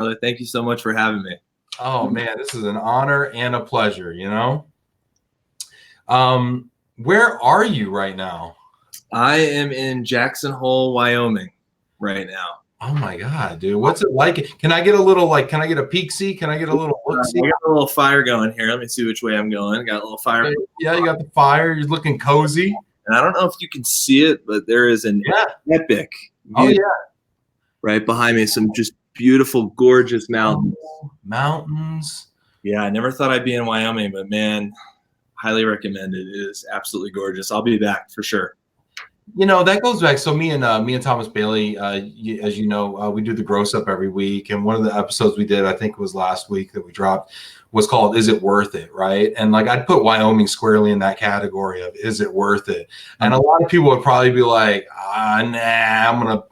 brother. Thank you so much for having me. Oh man, this is an honor and a pleasure, you know. Where are you right now? I am in Jackson Hole, Wyoming right now. Oh my God, dude. What's it like? Can I get a little, like, can I get a peek see? Can I get a little look see? I got a little fire going here. Let me see which way I'm going. Got a little fire. Yeah, you got the fire. You're looking cozy. And I don't know if you can see it, but there is an epic view. Oh yeah. Right behind me, some just beautiful, gorgeous mountains. Mountains. Yeah, I never thought I'd be in Wyoming, but man, highly recommend it. It is absolutely gorgeous. I'll be back for sure. You know, that goes back. So me and Thomas Bailey, as you know, we do the gross up every week. And one of the episodes we did, I think it was last week that we dropped, was called "Is It Worth It?" Right? And like, I'd put Wyoming squarely in that category of "Is it worth it?" And a lot of people would probably be like, nah, I'm gonna,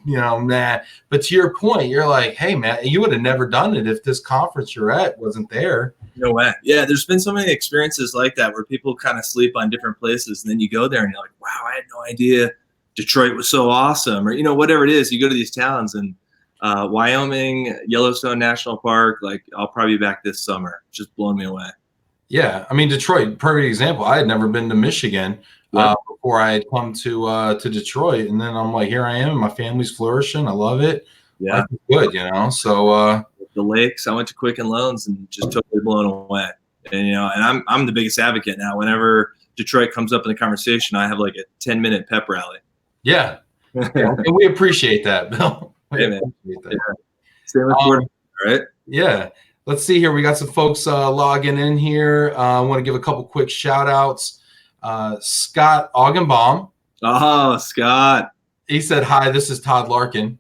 nah. But to your point, you're like, hey man, you would have never done it if this conference you're at wasn't there. No way. Yeah, there's been so many experiences like that where people kind of sleep on different places, and then you go there and you're like, wow, I had no idea Detroit was so awesome, or whatever it is. You go to these towns, and Wyoming, Yellowstone National Park, like, I'll probably be back this summer. It's just blowing me away. Yeah, I mean, Detroit, perfect example. I had never been to Michigan before I had come to Detroit, and then I'm like, here I am, my family's flourishing. I love it. Yeah, good, So the lakes. I went to Quicken Loans and just totally blown away. And and I'm the biggest advocate now. Whenever Detroit comes up in the conversation, I have like a 10-minute pep rally. Yeah, and we appreciate that, Bill. Hey, man. Right? Yeah. Let's see here. We got some folks logging in here. I want to give a couple quick shout outs. Scott Augenbaum. Oh, Scott. He said, hi, this is Todd Larkin.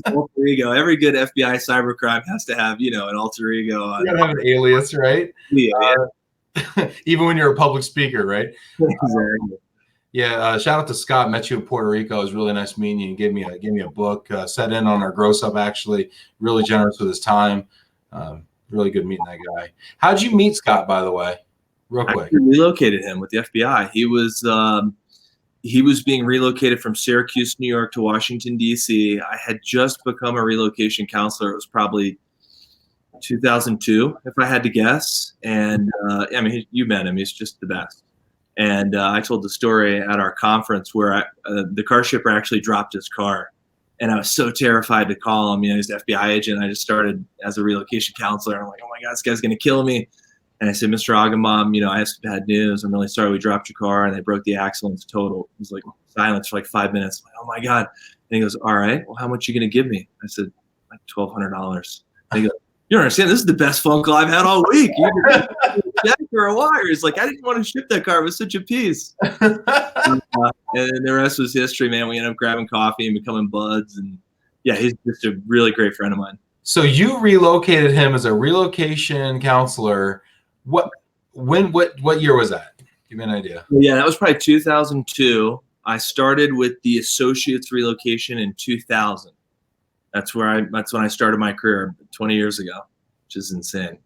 Alter ego. Every good FBI cybercrime has to have, an alter ego. You gotta have an alias, right? Yeah. Even when you're a public speaker, right? Exactly. Yeah, shout out to Scott. Met you in Puerto Rico. It was really nice meeting you. Gave me a book. Sat in on our gross up, actually. Really generous with his time. Really good meeting that guy. How'd you meet Scott, by the way? Real quick. I relocated him with the FBI. He was being relocated from Syracuse, New York to Washington, D.C. I had just become a relocation counselor. It was probably 2002, if I had to guess. And I mean, you met him. He's just the best. And I told the story at our conference where the car shipper actually dropped his car. And I was so terrified to call him. He's an FBI agent. I just started as a relocation counselor. I'm like, oh my God, this guy's going to kill me. And I said, Mr. Augenbaum, I have some bad news. I'm really sorry we dropped your car and they broke the axle and it's totaled. He was like silence for like 5 minutes. I'm like, oh my God. And he goes, all right, well, how much are you going to give me? I said, like $1,200. And he goes, you don't understand. This is the best phone call I've had all week. Check or a wire. He's like, I didn't want to ship that car. It was such a piece. And the rest was history, man. We ended up grabbing coffee and becoming buds. And yeah, he's just a really great friend of mine. So you relocated him as a relocation counselor. What year was that? Give me an idea. Yeah, that was probably 2002. I started with the associates relocation in 2000. That's when I started my career 20 years ago, which is insane.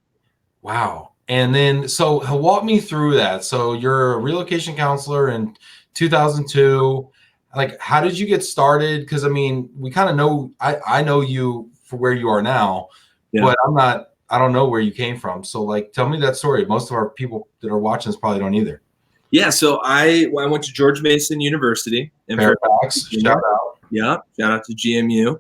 Wow. And then, so walk me through that. So you're a relocation counselor in 2002. Like, how did you get started? Because I mean, we kind of know, I know you for where you are now, but I don't know where you came from. So like, tell me that story. Most of our people that are watching this probably don't either. Yeah. So I went to George Mason University in Fairfax. Shout out. Yeah. Shout out to GMU.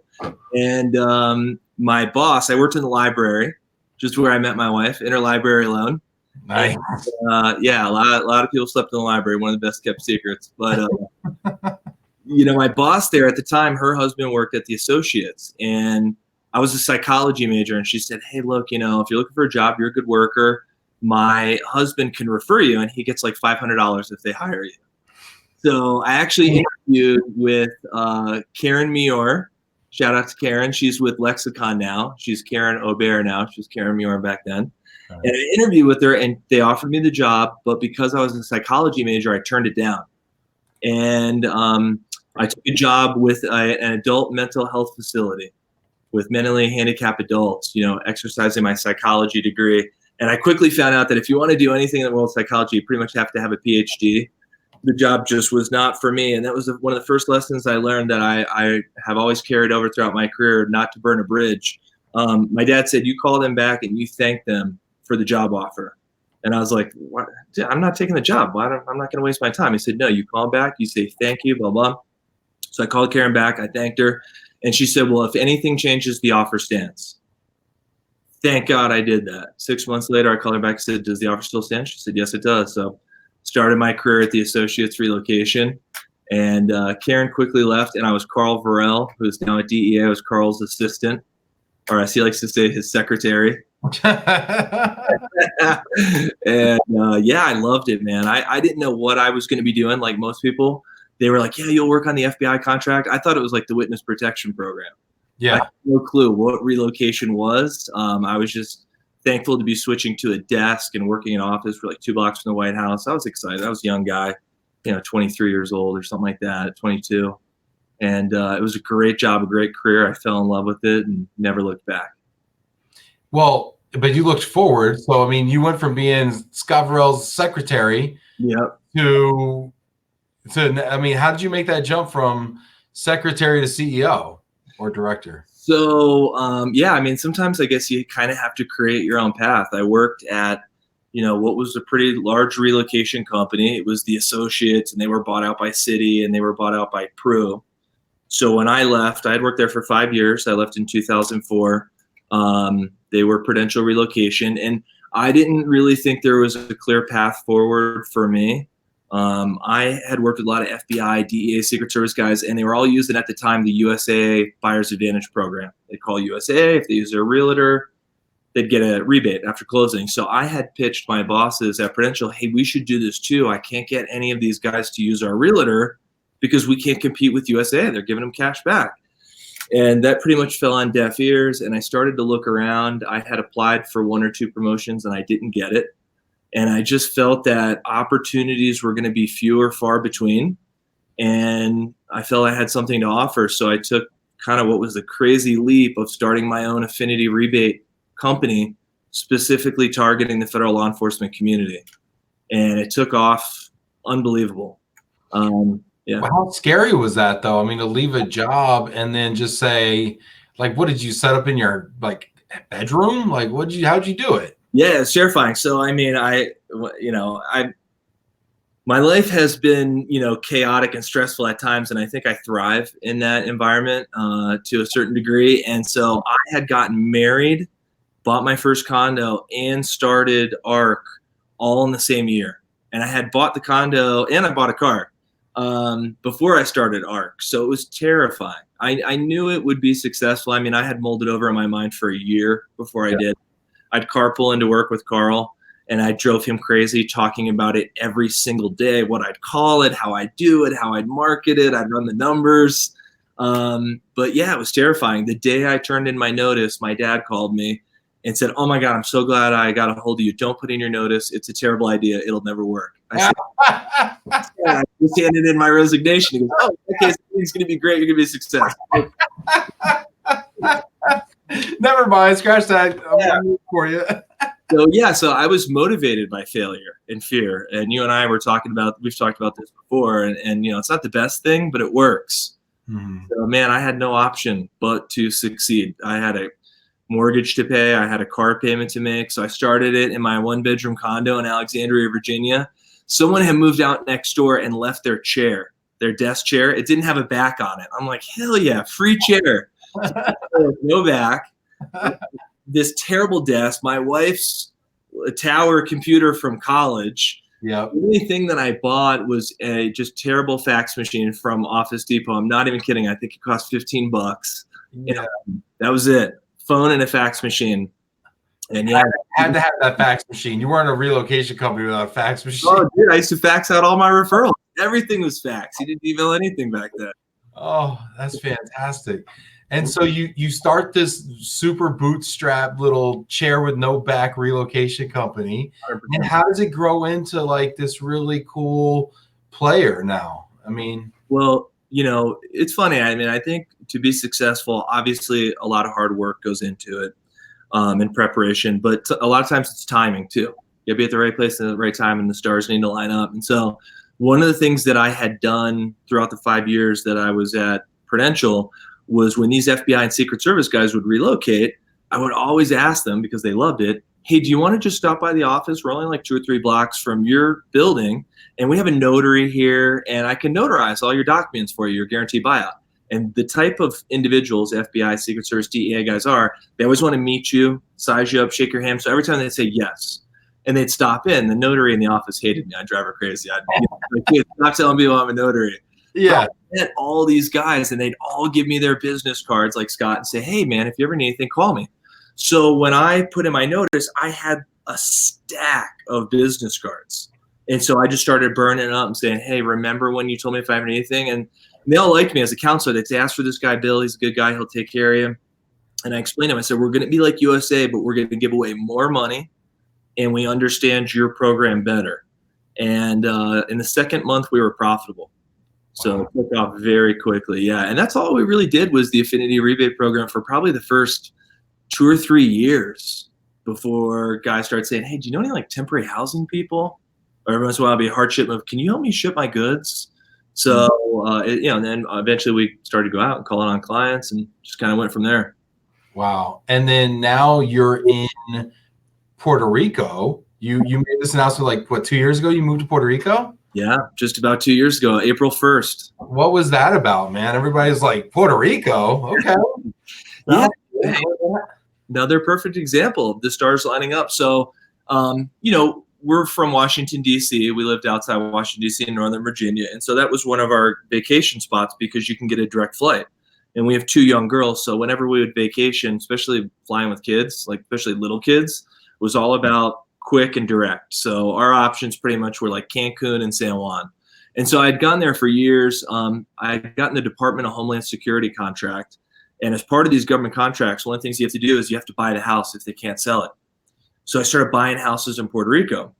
And my boss, I worked in the library, just where I met my wife, interlibrary loan. Nice. And, yeah, a lot of people slept in the library, one of the best kept secrets. But, my boss there at the time, her husband worked at the Associates. And I was a psychology major. And she said, hey, look, if you're looking for a job, you're a good worker. My husband can refer you, and he gets like $500 if they hire you. So I actually interviewed with Karen Mior. Shout out to Karen. She's with Lexicon now. She's Karen Aubert now. She was Karen Mior back then. Right. And I interviewed with her, and they offered me the job. But because I was a psychology major, I turned it down. And I took a job with an adult mental health facility with mentally handicapped adults, exercising my psychology degree. And I quickly found out that if you want to do anything in the world of psychology, you pretty much have to have a PhD. the job just was not for me. And that was one of the first lessons I learned that I have always carried over throughout my career, not to burn a bridge. My dad said, you call them back and you thank them for the job offer. And I was like, what? I'm not taking the job. I'm not going to waste my time. He said, no, you call back, you say thank you, blah, blah. So I called Karen back. I thanked her. And she said, well, if anything changes, the offer stands. Thank God I did that. 6 months later, I called her back and said, does the offer still stand? She said, yes, it does. So started my career at the Associates Relocation. And Karen quickly left, and I was Carl Varel, who's now at DEA. I was Carl's assistant, or as he likes to say, his secretary. And yeah, I loved it, man. I didn't know what I was going to be doing like most people. They were like, yeah, you'll work on the FBI contract. I thought it was like the witness protection program. Yeah. I had no clue what relocation was. I was just thankful to be switching to a desk and working in office for like 2 blocks from the White House. I was excited. I was a young guy, 23 years old or something like that, 22. And it was a great job, a great career. I fell in love with it and never looked back. Well, but you looked forward. So, I mean, you went from being Scott Varel's secretary to, I mean, how did you make that jump from secretary to CEO or director? So, yeah, I mean, sometimes I guess you kind of have to create your own path. I worked at, what was a pretty large relocation company. It was the Associates, and they were bought out by Citi, and they were bought out by Pru. So when I left, I had worked there for 5 years. I left in 2004. They were Prudential Relocation, and I didn't really think there was a clear path forward for me. I had worked with a lot of FBI, DEA, Secret Service guys, and they were all using at the time the USAA Buyer's Advantage program. They call USAA. If they use their realtor, they'd get a rebate after closing. So I had pitched my bosses at Prudential, hey, we should do this too. I can't get any of these guys to use our realtor because we can't compete with USAA. They're giving them cash back. And that pretty much fell on deaf ears. And I started to look around. I had applied for 1 or 2 promotions and I didn't get it. And I just felt that opportunities were going to be fewer, far between. And I felt I had something to offer. So I took kind of what was the crazy leap of starting my own affinity rebate company, specifically targeting the federal law enforcement community. And it took off unbelievable. Yeah. Well, how scary was that, though? I mean, to leave a job and then just say, like, what did you set up in your bedroom? Like, how'd you do it? Yeah, it's terrifying. So, I mean, my life has been, chaotic and stressful at times, and I think I thrive in that environment to a certain degree. And so I had gotten married, bought my first condo, and started ARC all in the same year. And I had bought the condo and I bought a car before I started ARC. So it was terrifying. I knew it would be successful. I mean, I had mulled it over in my mind for a year before I did. I'd carpool into work with Carl, and I drove him crazy talking about it every single day, what I'd call it, how I'd do it, how I'd market it. I'd run the numbers. But yeah, it was terrifying. The day I turned in my notice, my dad called me and said, oh my God, I'm so glad I got a hold of you. Don't put in your notice. It's a terrible idea. It'll never work. I said, yeah, I just handed in my resignation. He goes, oh, okay, so it's going to be great. You're going to be a success. Never mind. Scratch that. I'm for you. So I was motivated by failure and fear. And you and I we've talked about this before. And it's not the best thing, but it works. Mm-hmm. So, man, I had no option but to succeed. I had a mortgage to pay. I had a car payment to make. So I started it in my 1-bedroom condo in Alexandria, Virginia. Someone had moved out next door and left their desk chair. It didn't have a back on it. I'm like, hell yeah, free chair. No back. This terrible desk. My wife's tower computer from college. Yeah. The only thing that I bought was a just terrible fax machine from Office Depot. I'm not even kidding. I think it cost $15. Yeah. That was it. Phone and a fax machine. And yeah, I had to have that fax machine. You weren't a relocation company without a fax machine. Oh, dude, I used to fax out all my referrals. Everything was fax. You didn't email anything back then. Oh, that's fantastic. And so you start this super bootstrap little chair with no back relocation company. 100%. And how does it grow into like this really cool player now? I mean, well, it's funny. I mean, I think to be successful, obviously a lot of hard work goes into it and preparation, but a lot of times it's timing too. You'll be at the right place at the right time and the stars need to line up. And so one of the things that I had done throughout the 5 years that I was at Prudential was when these FBI and Secret Service guys would relocate, I would always ask them, because they loved it, hey, do you want to just stop by the office? We're only like 2 or 3 blocks from your building, and we have a notary here, and I can notarize all your documents for you, your guaranteed buyout. And the type of individuals FBI, Secret Service, DEA guys are, they always want to meet you, size you up, shake your hand. So every time they'd say yes, and they'd stop in, the notary in the office hated me. I'd drive her crazy. I'd like, stop telling people I'm a notary. Yeah. I met all these guys, and they'd all give me their business cards like Scott and say, hey, man, if you ever need anything, call me. So when I put in my notice, I had a stack of business cards. And so I just started burning it up and saying, hey, remember when you told me if I have anything? And they all liked me as a counselor. They'd say, ask for this guy, Bill. He's a good guy. He'll take care of you. And I explained to him, I said, we're going to be like USA, but we're going to give away more money, and we understand your program better. And in the second month, we were profitable. So it took off very quickly. Yeah. And that's all we really did was the affinity rebate program for probably the first 2 or 3 years before guys started saying, hey, do you know any like temporary housing people? Or every once in a while, it'd be a hardship move. Can you help me ship my goods? So, and then eventually we started to go out and calling on clients and just kind of went from there. Wow. And then now you're in Puerto Rico. You made this announcement like, what, 2 years ago you moved to Puerto Rico? Yeah, just about 2 years ago, April 1st. What was that about, man? Everybody's like, Puerto Rico? Okay. Yeah. Another perfect example of the stars lining up. So, we're from Washington, D.C. We lived outside Washington, D.C. in Northern Virginia. And so that was one of our vacation spots because you can get a direct flight. And we have 2 young girls. So whenever we would vacation, especially flying with kids, like especially little kids, was all about quick and direct. So our options pretty much were like Cancun and San Juan. And so I'd gone there for years. I had gotten the Department of Homeland Security contract. And as part of these government contracts, one of the things you have to do is you have to buy the house if they can't sell it. So I started buying houses in Puerto Rico.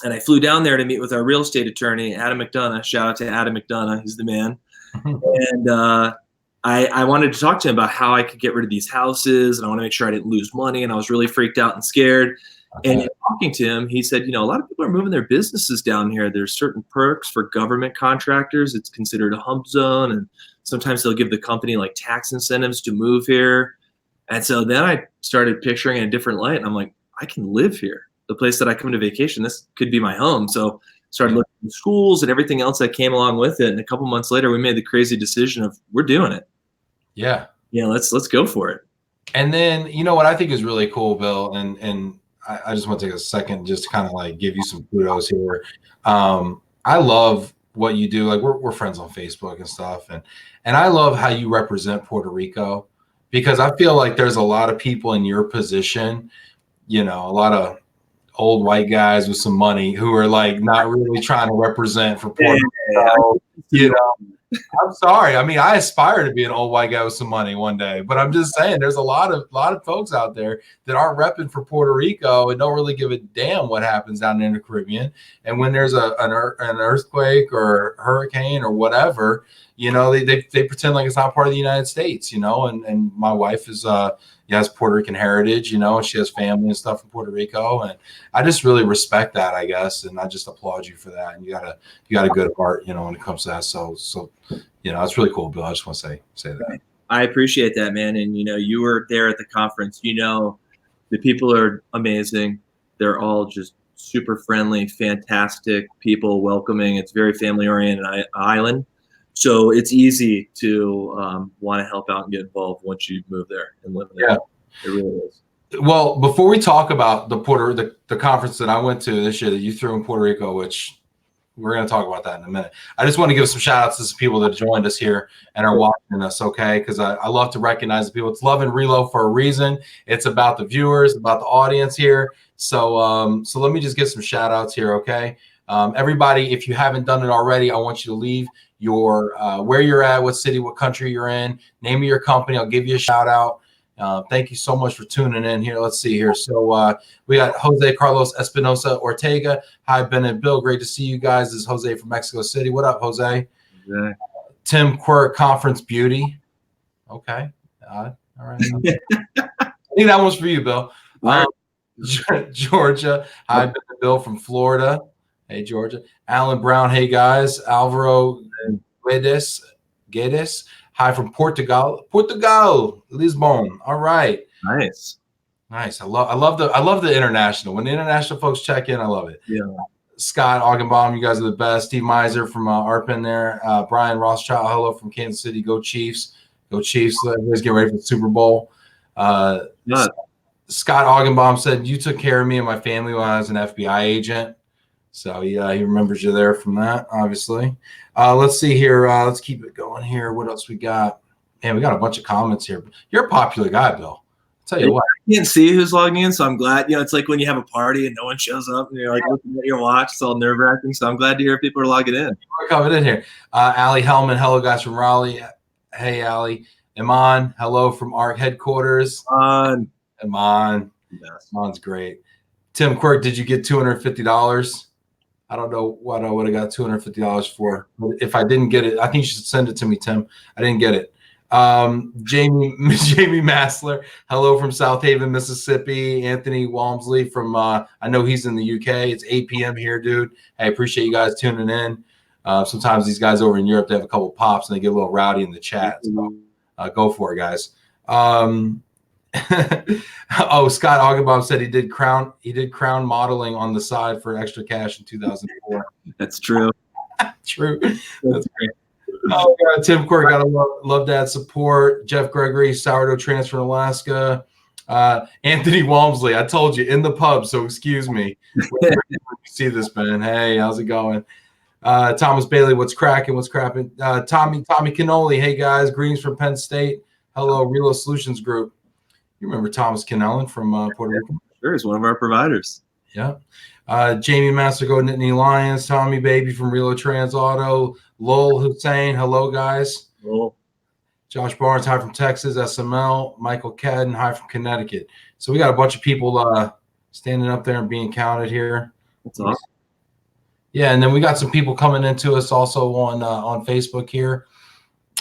And I flew down there to meet with our real estate attorney, Adam McDonough. Shout out to Adam McDonough. He's the man. And I wanted to talk to him about how I could get rid of these houses, and I want to make sure I didn't lose money. And I was really freaked out and scared. And in talking to him, he said, a lot of people are moving their businesses down here. There's certain perks for government contractors. It's considered a hump zone. And sometimes they'll give the company like tax incentives to move here. And so then I started picturing it in a different light. And I'm like, I can live here. The place that I come to vacation, this could be my home. So started looking at schools and everything else that came along with it. And a couple months later, we made the crazy decision of we're doing it. Yeah. Yeah. Let's go for it. And then, what I think is really cool, Bill, and I just want to take a second just to kind of like give you some kudos here. I love what you do. Like we're friends on Facebook and stuff. And I love how you represent Puerto Rico, because I feel like there's a lot of people in your position, a lot of old white guys with some money who are like not really trying to represent for Puerto Rico. I'm sorry. I mean, I aspire to be an old white guy with some money one day, but I'm just saying there's a lot of folks out there that aren't repping for Puerto Rico and don't really give a damn what happens down in the Caribbean. And when there's an earthquake or hurricane or whatever, they pretend like it's not part of the United States, and my wife is has Puerto Rican heritage, and she has family and stuff in Puerto Rico. And I just really respect that, I guess. And I just applaud you for that. And you got a good heart, when it comes to that. So, it's really cool, Bill. I just want to say that. I appreciate that, man. And, you were there at the conference, the people are amazing. They're all just super friendly, fantastic people, welcoming. It's very family oriented island. So it's easy to want to help out and get involved once you move there and live there. Yeah, it really is. Well, before we talk about the conference that I went to this year that you threw in Puerto Rico, which we're going to talk about that in a minute, I just want to give some shout outs to some people that joined us here and are watching us, okay? Because I love to recognize the people. It's Love and Relo for a reason. It's about the viewers, about the audience here. So let me just get some shout outs here, okay? Everybody, if you haven't done it already, I want you to leave your where you're at, what city, what country you're in, name of your company. I'll give you a shout out. Thank you so much for tuning in here. Let's see here. So we got Jose Carlos Espinosa Ortega. Hi, Ben and Bill. Great to see you guys. This is Jose from Mexico City. What up, Jose? Yeah. Tim Quirk, Conference Beauty. Okay. All right. I think that one's for you, Bill. Georgia. Hi, Ben and Bill from Florida. Hey, Georgia. Alan Brown. Hey, guys. Alvaro Guedes. Hi from Portugal. Lisbon. All right. Nice. Nice. I love the international. When the international folks check in, I love it. Yeah. Scott Augenbaum, you guys are the best. Steve Miser from Arpin there. Brian Rothschild, hello from Kansas City. Go Chiefs. Go Chiefs. Everybody's getting ready for the Super Bowl. Scott Augenbaum said, you took care of me and my family when I was an FBI agent. So, yeah, he remembers you there from that, obviously. Let's see here. Let's keep it going here. What else we got? Man, we got a bunch of comments here. You're a popular guy, Bill. I'll tell you what. I can't see who's logging in, so I'm glad. You know, it's like when you have a party and no one shows up and you're like looking at your watch. It's all nerve-wracking. So I'm glad to hear people are logging in. We're coming in here. Allie Hellman. Hello, guys from Raleigh. Hey, Allie. Iman. Hello from ARC headquarters. Iman. Yes. Iman's great. Tim Quirk, did you get $250? I don't know what I would have got $250 for. If I didn't get it, I think you should send it to me, Tim. I didn't get it. Jamie Massler, hello from South Haven, Mississippi. Anthony Walmsley from I know he's in the UK. It's 8 p.m. here, dude. I appreciate you guys tuning in. Sometimes these guys over in Europe, they have a couple of pops and they get a little rowdy in the chat. So go for it, guys. Oh, Scott Augenbaum said he did crown modeling on the side for extra cash in 2004. That's true. True. That's great. Oh, God, Tim Quirk, gotta love that support. Jeff Gregory, sourdough transfer in Alaska. Anthony Walmsley, I told you, in the pub, so excuse me. When you see this, man. Hey, how's it going? Thomas Bailey, what's cracking? What's crapping? Tommy Canoli, hey guys, greetings from Penn State. Hello, Relo Solutions Group. You remember Thomas Canellan from Puerto Rico? Sure, he's one of our providers. Yeah. Jamie Mastergo, Nittany Lions, Tommy Baby from Relo Trans Auto, Lowell Hussein, hello guys. Hello. Josh Barnes, hi from Texas, SML, Michael Cadden, hi from Connecticut. So we got a bunch of people standing up there and being counted here. That's awesome. Yeah, and then we got some people coming into us also on Facebook here.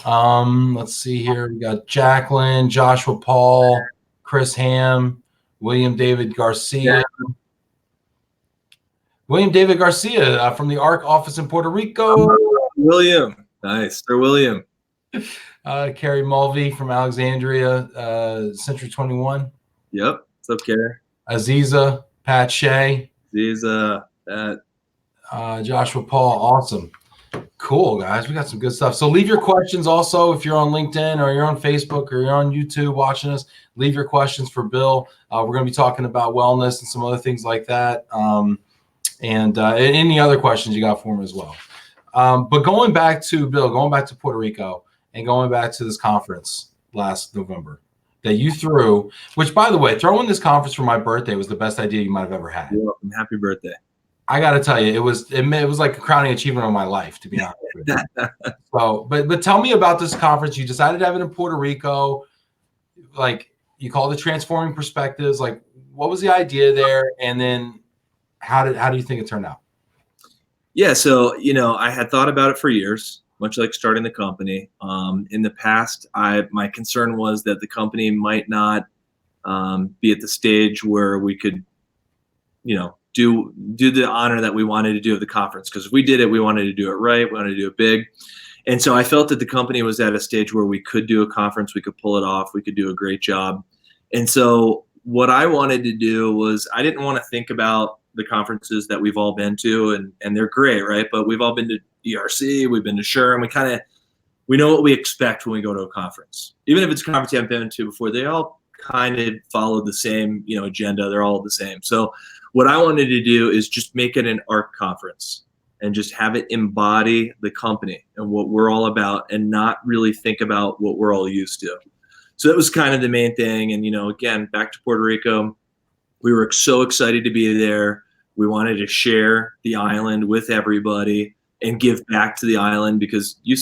Let's see here. We got Jacqueline, Joshua Paul, Chris Ham, William David Garcia. Yeah. William David Garcia from the ARC office in Puerto Rico. William. Nice. Sir William. Carrie Mulvey from Alexandria, Century 21. Yep. What's up, Carrie? Aziza, Pat Shea. Aziza, Pat. Joshua Paul. Awesome. Cool, guys. We got some good stuff. So leave your questions also if you're on LinkedIn or you're on Facebook or you're on YouTube watching us. Leave your questions for Bill. We're going to be talking about wellness and some other things like that. And any other questions you got for him as well. But going back to Bill, going back to Puerto Rico and going back to this conference last November that you threw, which, by the way, throwing this conference for my birthday was the best idea you might have ever had. You're welcome. Happy birthday. I got to tell you, it was like a crowning achievement of my life, to be honest with you. So, but tell me about this conference. You decided to have it in Puerto Rico. Like, you called it Transforming Perspectives. Like, what was the idea there? And then how do you think it turned out? Yeah, so, I had thought about it for years, much like starting the company. In the past, my concern was that the company might not be at the stage where we could, do the honor that we wanted to do at the conference. Because if we did it, we wanted to do it right. We wanted to do it big. And so I felt that the company was at a stage where we could do a conference. We could pull it off. We could do a great job. And so what I wanted to do was I didn't want to think about the conferences that we've all been to, and they're great, right? But we've all been to ERC, we've been to SHRM. We know what we expect when we go to a conference. Even if it's a conference you haven't been to before, they all kind of follow the same, agenda. They're all the same. So what I wanted to do is just make it an ARC conference and just have it embody the company and what we're all about and not really think about what we're all used to. So that was kind of the main thing. And, again, back to Puerto Rico, we were so excited to be there. We wanted to share the island with everybody and give back to the island because you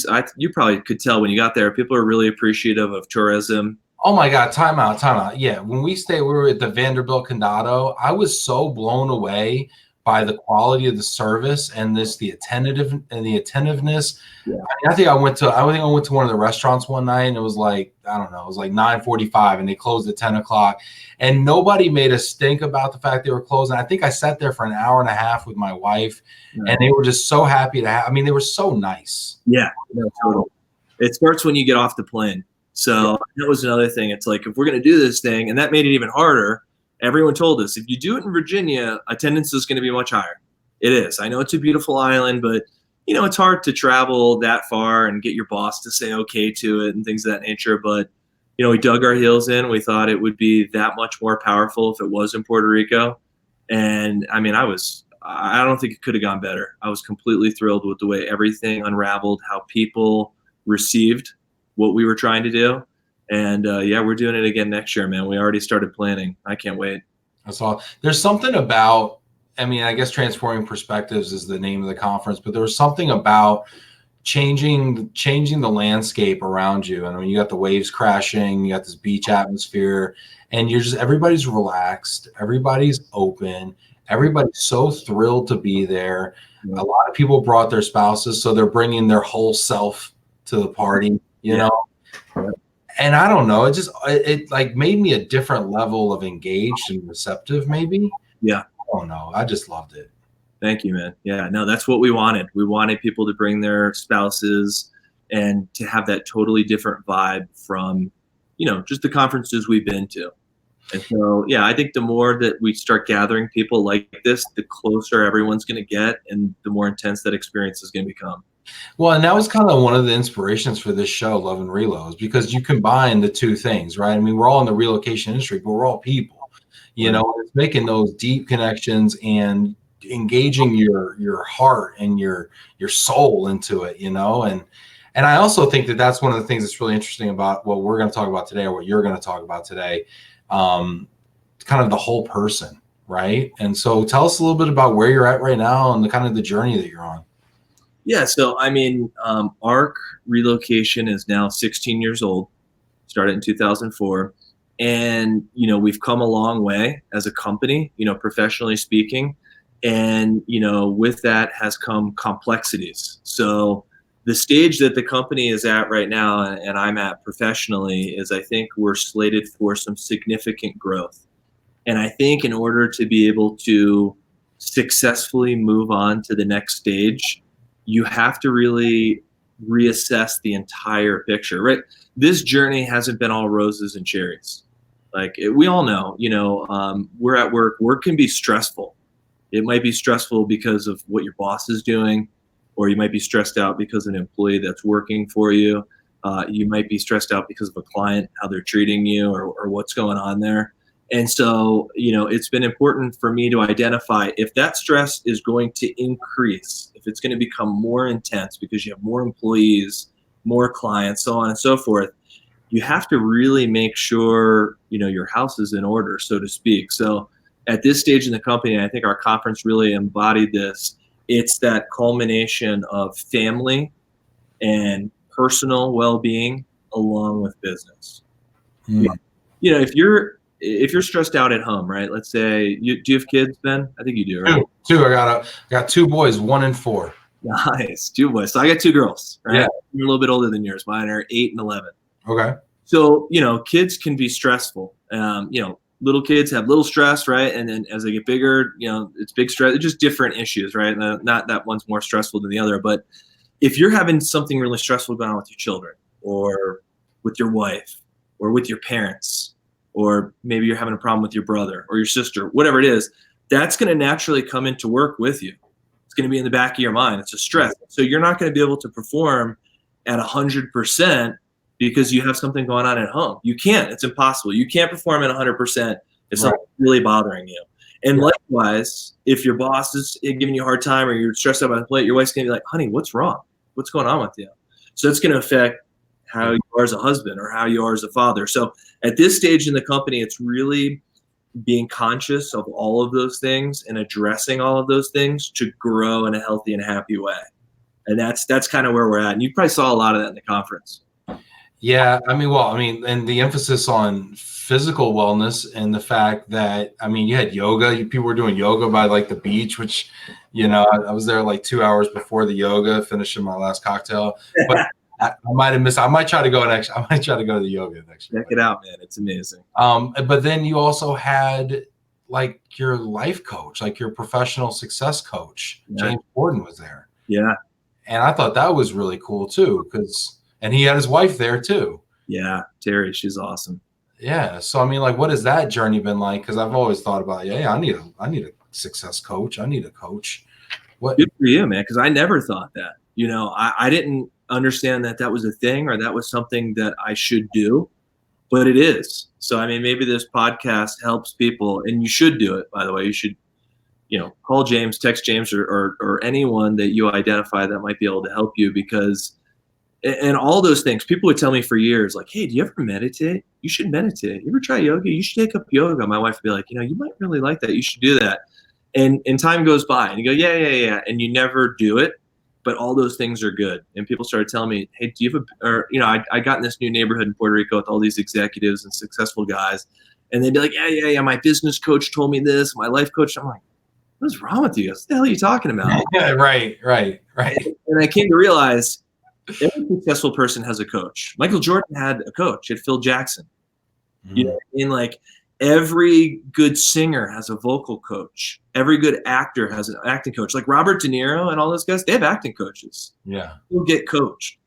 probably could tell when you got there, people are really appreciative of tourism. Oh my God, time out. Yeah, when we were at the Vanderbilt Condado, I was so blown away by the quality of the service and the attentiveness. Yeah. I think I went to one of the restaurants one night, and it was like, I don't know, it was like 9:45 and they closed at 10 o'clock, and nobody made a stink about the fact they were closing. I think I sat there for an hour and a half with my wife, and they were just so happy to have, I mean, they were so nice. Yeah, no, totally. It starts when you get off the plane. So that was another thing. It's like, if we're going to do this thing, and that made it even harder, everyone told us, if you do it in Virginia, attendance is going to be much higher. It is. I know it's a beautiful island, but you know, it's hard to travel that far and get your boss to say okay to it and things of that nature. But, you know, we dug our heels in. We thought it would be that much more powerful if it was in Puerto Rico. And I mean, I don't think it could have gone better. I was completely thrilled with the way everything unraveled, how people received what we were trying to do. And yeah, we're doing it again next year, man. We already started planning. I can't wait. That's all. There's something about, I mean, I guess Transforming Perspectives is the name of the conference, but there was something about changing the landscape around you. And I mean, you got the waves crashing, you got this beach atmosphere, and everybody's relaxed, everybody's open, everybody's so thrilled to be there. A lot of people brought their spouses, so they're bringing their whole self to the party, you know? And I don't know, it like made me a different level of engaged and receptive, maybe. Yeah. I don't know. I just loved it. Thank you, man. Yeah, no, that's what we wanted. We wanted people to bring their spouses and to have that totally different vibe from, you know, just the conferences we've been to. And so, yeah, I think the more that we start gathering people like this, the closer everyone's going to get and the more intense that experience is going to become. Well, and that was kind of one of the inspirations for this show, Love and Relo, is because you combine the two things, right? I mean, we're all in the relocation industry, but we're all people, you know, it's making those deep connections and engaging your heart and your soul into it, you know? And I also think that that's one of the things that's really interesting about what we're going to talk about today, or what you're going to talk about today, kind of the whole person, right? And so tell us a little bit about where you're at right now and the kind of the journey that you're on. Yeah, so I mean, ARC Relocation is now 16 years old, started in 2004. And, you know, we've come a long way as a company, you know, professionally speaking. And, you know, with that has come complexities. So the stage that the company is at right now, and I'm at professionally, is I think we're slated for some significant growth. And I think in order to be able to successfully move on to the next stage, you have to really reassess the entire picture, right? This journey hasn't been all roses and cherries. Like we all know, you know, we're at work. Work can be stressful. It might be stressful because of what your boss is doing, or you might be stressed out because of an employee that's working for you. You might be stressed out because of a client, how they're treating you, or what's going on there. And so, you know, it's been important for me to identify if that stress is going to increase, if it's going to become more intense because you have more employees, more clients, so on and so forth. You have to really make sure, you know, your house is in order, so to speak. So at this stage in the company, I think our conference really embodied this. It's that culmination of family and personal well-being along with business. You know, if you're stressed out at home, right? Let's say do you have kids, Ben? I think you do, right? Two. I got two boys, 1 and 4. Nice, 2 boys. So I got 2 girls, right? Yeah. You're a little bit older than yours. Mine are 8 and 11. Okay. So, you know, kids can be stressful. You know, little kids have little stress, right? And then as they get bigger, you know, it's big stress. It's just different issues, right? Not that one's more stressful than the other. But if you're having something really stressful going on with your children, or with your wife, or with your parents, or maybe you're having a problem with your brother or your sister, whatever it is, that's going to naturally come into work with you. It's going to be in the back of your mind. It's a stress. So you're not going to be able to perform at 100% because you have something going on at home. You can't. It's impossible. You can't perform at 100% if something's really bothering you. And likewise, if your boss is giving you a hard time or you're stressed out by the plate, your wife's going to be like, honey, what's wrong? What's going on with you? So it's going to affect how you are as a husband or how you are as a father. So at this stage in the company, it's really being conscious of all of those things and addressing all of those things to grow in a healthy and happy way. And that's kind of where we're at. And you probably saw a lot of that in the conference. Yeah, I mean, and the emphasis on physical wellness and the fact that, I mean, you had yoga. People were doing yoga by like the beach, which, I was there like 2 hours before the yoga, finishing my last cocktail. But I might have missed. I might try to go next. I might try to go to the yoga next year. Check it out, man. It's amazing. But then you also had like your life coach, like your professional success coach, James Gordon was there. Yeah. And I thought that was really cool too, and he had his wife there too. Yeah, Terry, she's awesome. Yeah. So I mean, like, what has that journey been like? Because I've always thought about, I need a success coach. I need a coach. What? Good for you, man. Because I never thought that. I didn't understand that was a thing or that was something that I should do, but it is. So I mean, maybe this podcast helps people, and you should do it. By the way, you should, call James, text James, or anyone that you identify that might be able to help you, because. And all those things, people would tell me for years, like, hey, do you ever meditate? You should meditate. You ever try yoga? You should take up yoga. My wife would be like, you might really like that. You should do that. And time goes by and you go, yeah. And you never do it. But all those things are good. And people started telling me, hey, do you have I got in this new neighborhood in Puerto Rico with all these executives and successful guys. And they'd be like, yeah. My business coach told me this. My life coach. I'm like, what's wrong with you? What the hell are you talking about? Yeah, right. And I came to realize, every successful person has a coach. Michael Jordan had a coach. He had Phil Jackson. Mm-hmm. You know what I mean? Like, every good singer has a vocal coach. Every good actor has an acting coach. Like Robert De Niro and all those guys, they have acting coaches. Yeah. People get coached.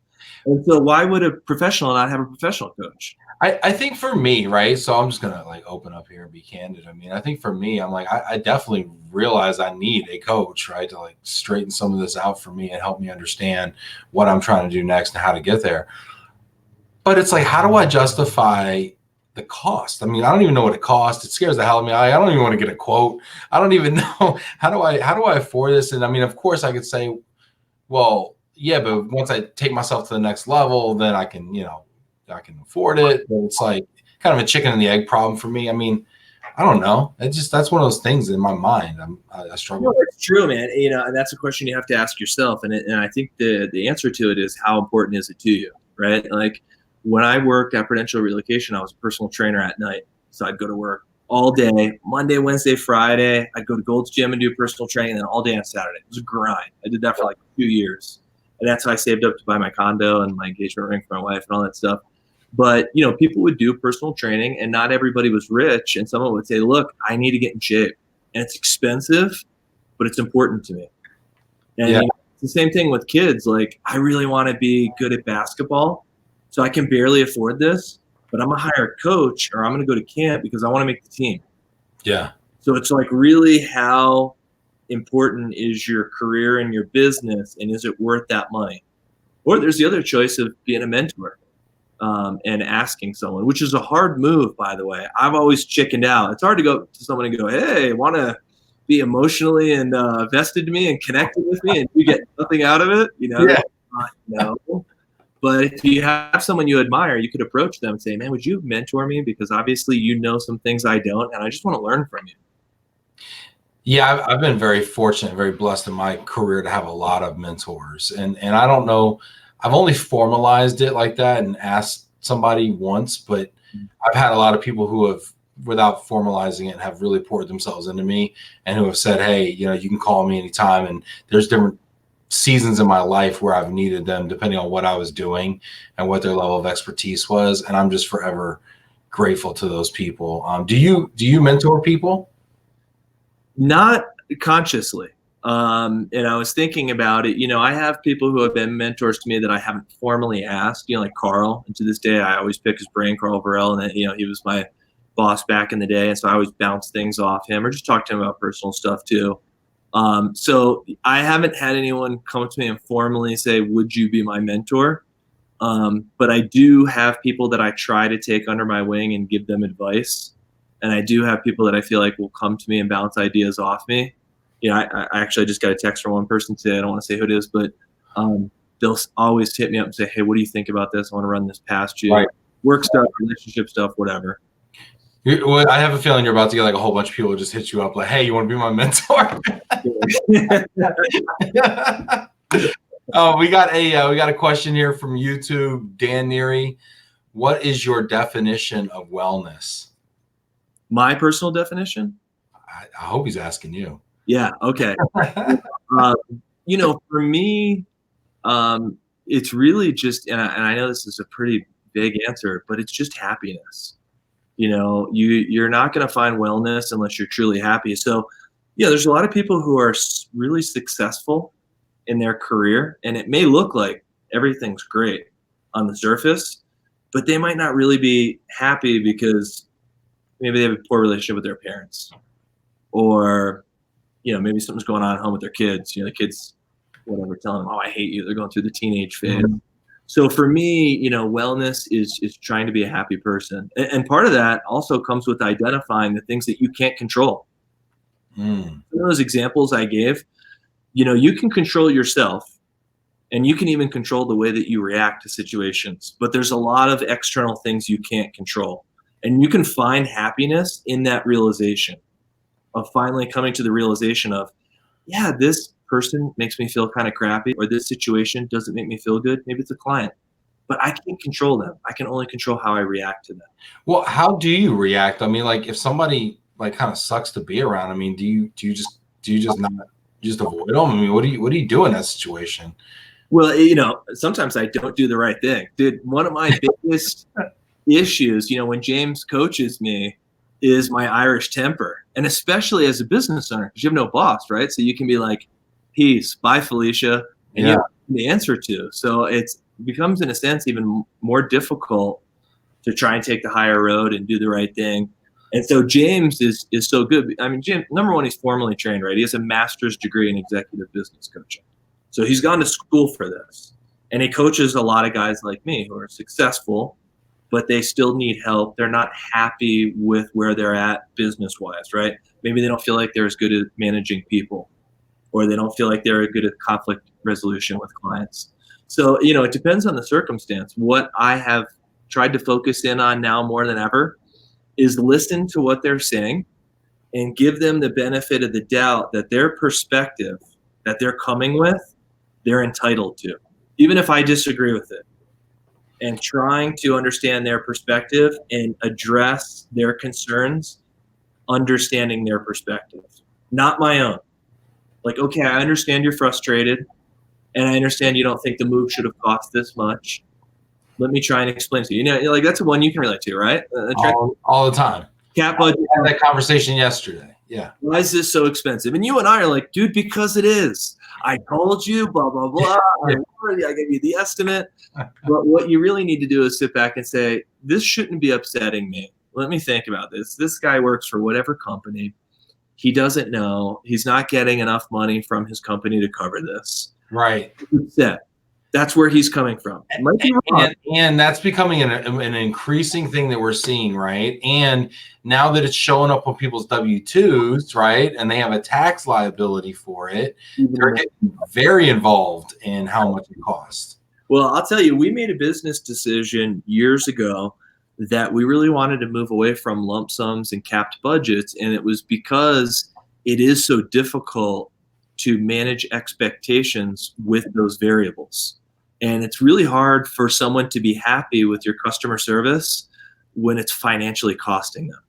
And so why would a professional not have a professional coach? I think for me, right? So I'm just going to like open up here and be candid. I mean, I think for me, I'm like, I definitely realize I need a coach, right? To like straighten some of this out for me and help me understand what I'm trying to do next and how to get there. But it's like, how do I justify the cost? I mean, I don't even know what it costs. It scares the hell out of me. I don't even want to get a quote. I don't even know how do I afford this? And I mean, of course I could say, well, yeah, but once I take myself to the next level, then I can, I can afford it. But it's like kind of a chicken and the egg problem for me. I mean, I don't know. That's one of those things in my mind. I struggle. No, it's true, man. And that's a question you have to ask yourself. And I think the answer to it is, how important is it to you, right? Like, when I worked at Prudential Relocation, I was a personal trainer at night. So I'd go to work all day, Monday, Wednesday, Friday. I'd go to Gold's Gym and do personal training, and then all day on Saturday. It was a grind. I did that for like 2 years. And that's how I saved up to buy my condo and my engagement ring for my wife and all that stuff. But, people would do personal training, and not everybody was rich. And someone would say, look, I need to get in shape. And it's expensive, but it's important to me. And it's the same thing with kids. Like, I really want to be good at basketball, so I can barely afford this, but I'm going to hire a coach, or I'm going to go to camp because I want to make the team. Yeah. So it's like, really, how important is your career and your business, and is it worth that money? Or there's the other choice of being a mentor. And asking someone, which is a hard move, by the way. I've always chickened out. It's hard to go to someone and go, hey, want to be emotionally and vested to me and connected with me, and you get nothing out of it, Yeah. No. But if you have someone you admire, you could approach them and say, man, would you mentor me? Because obviously you know some things I don't, and I just want to learn from you. Yeah, I've been very fortunate, very blessed in my career to have a lot of mentors. And I don't know, I've only formalized it like that and asked somebody once, but I've had a lot of people who have, without formalizing it, have really poured themselves into me, and who have said, hey, you can call me anytime. And there's different seasons in my life where I've needed them, depending on what I was doing and what their level of expertise was. And I'm just forever grateful to those people. Do you mentor people? Not consciously. And I was thinking about it. I have people who have been mentors to me that I haven't formally asked, like Carl. And to this day, I always pick his brain, Carl Burrell. And he was my boss back in the day. And so I always bounce things off him, or just talk to him about personal stuff too. So I haven't had anyone come to me and formally say, would you be my mentor? But I do have people that I try to take under my wing and give them advice. And I do have people that I feel like will come to me and bounce ideas off me. I actually just got a text from one person today. I don't want to say who it is, but they'll always hit me up and say, hey, what do you think about this? I want to run this past you. Right. Work stuff, relationship stuff, whatever. Well, I have a feeling you're about to get like a whole bunch of people who just hit you up like, hey, you want to be my mentor? Oh, we got a question here from YouTube, Dan Neary. what is your definition of wellness? My personal definition? I hope he's asking you. Yeah. Okay. For me, it's really just, and I know this is a pretty big answer, but it's just happiness. You're not going to find wellness unless you're truly happy. So, yeah, there's a lot of people who are really successful in their career, and it may look like everything's great on the surface, but they might not really be happy because maybe they have a poor relationship with their parents, or maybe something's going on at home with their kids. The kids, whatever, telling them, "Oh, I hate you." They're going through the teenage phase. Mm-hmm. So for me, wellness is trying to be a happy person, and part of that also comes with identifying the things that you can't control. Some of those examples I gave, you can control yourself, and you can even control the way that you react to situations. But there's a lot of external things you can't control, and you can find happiness in that realization of finally coming to the realization of, yeah, this person makes me feel kind of crappy, or this situation doesn't make me feel good. Maybe it's a client, but I can't control them. I can only control how I react to them. Well, how do you react? I mean, like if somebody kind of sucks to be around, I mean, do you just avoid them? I mean, what do you do in that situation? Well, sometimes I don't do the right thing. Dude, one of my biggest issues, when James coaches me, is my Irish temper. And especially as a business owner, because you have no boss, right? So you can be like, peace, bye, Felicia, and you have the answer to. So it becomes, in a sense, even more difficult to try and take the higher road and do the right thing. And so James is so good. I mean, James, number one, he's formally trained, right? He has a master's degree in executive business coaching. So he's gone to school for this. And he coaches a lot of guys like me who are successful, but they still need help. They're not happy with where they're at business-wise, right? Maybe they don't feel like they're as good at managing people, or they don't feel like they're good at conflict resolution with clients. So, it depends on the circumstance. What I have tried to focus in on now more than ever is listen to what they're saying and give them the benefit of the doubt that their perspective that they're coming with, they're entitled to, even if I disagree with it. And trying to understand their perspective and address their concerns, understanding their perspective, not my own. Like, okay, I understand you're frustrated, and I understand you don't think the move should have cost this much. Let me try and explain to you. Like that's the one you can relate to, right? All the time. Cat budget. I had that conversation yesterday. Yeah. Why is this so expensive? And you and I are like, dude, because it is. I told you, blah, blah, blah. I gave you the estimate. But what you really need to do is sit back and say, this shouldn't be upsetting me. Let me think about this. This guy works for whatever company. He doesn't know. He's not getting enough money from his company to cover this. Right. That's where he's coming from. And that's becoming an increasing thing that we're seeing, right? And now that it's showing up on people's W-2s, right, and they have a tax liability for it, they're getting very involved in how much it costs. Well, I'll tell you, we made a business decision years ago that we really wanted to move away from lump sums and capped budgets, and it was because it is so difficult to manage expectations with those variables. And it's really hard for someone to be happy with your customer service when it's financially costing them.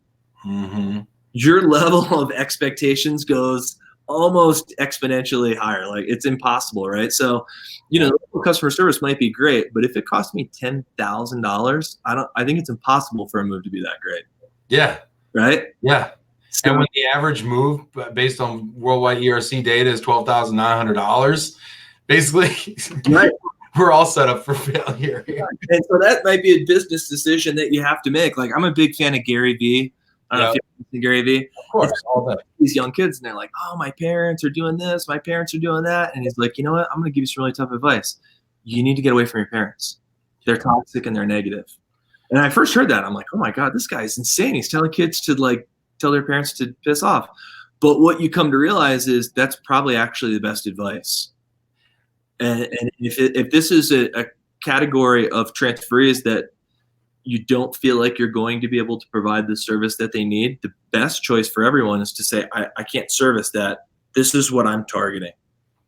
Mm-hmm. Your level of expectations goes almost exponentially higher. Like it's impossible, right? So, customer service might be great, but if it costs me $10,000, I think it's impossible for a move to be that great. Yeah. Right? Yeah. So, and when the average move based on worldwide ERC data is $12,900, basically, right. We're all set up for failure. And so that might be a business decision that you have to make. Like I'm a big fan of Gary Vee. I don't know if you've seen Gary Vee. Of course, all that. These young kids, and they're like, oh, my parents are doing this. My parents are doing that. And he's like, you know what? I'm going to give you some really tough advice. You need to get away from your parents. They're toxic and they're negative. And I first heard that. I'm like, oh, my God, this guy's insane. He's telling kids to tell their parents to piss off. But what you come to realize is that's probably actually the best advice. And if this is a category of transferees that you don't feel like you're going to be able to provide the service that they need, the best choice for everyone is to say, I can't service that. This is what I'm targeting.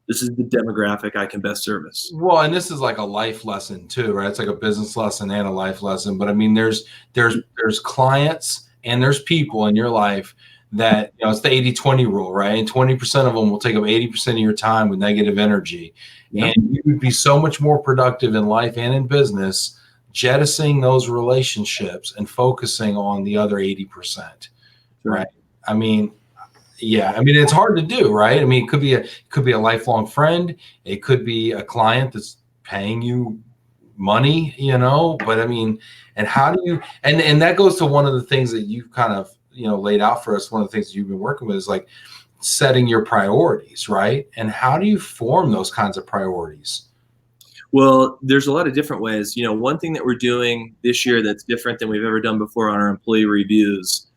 This is the demographic I can best service. Well, and this is like a life lesson too, right? It's like a business lesson and a life lesson. But I mean, there's clients and there's people in your life that, you know, it's the 80-20 rule, right? And 20% of them will take up 80% of your time with negative energy. Yep. And you would be so much more productive in life and in business jettisoning those relationships and focusing on the other 80%, right? I mean, yeah, I mean, it's hard to do, right? I mean, it could be a lifelong friend. It could be a client that's paying you money, you know, but I mean, and how do you, and that goes to one of the things that you've kind of, you know, laid out for us. One of the things you've been working with is like setting your priorities, right? And how do you form those kinds of priorities? Well, there's a lot of different ways. You know, one thing that we're doing this year that's different than we've ever done before on our employee reviews,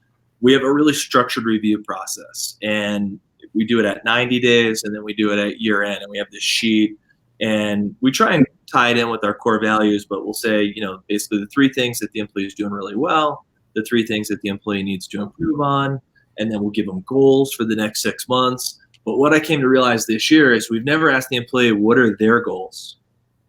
we have a really structured review process, and we do it at 90 days, and then we do it at year end, and we have this sheet, and we try and tie it in with our core values, but we'll say, you know, basically the 3 things that the employee is doing really well, the 3 things that the employee needs to improve on, and then we'll give them goals for the next 6 months. But what I came to realize this year is we've never asked the employee what are their goals.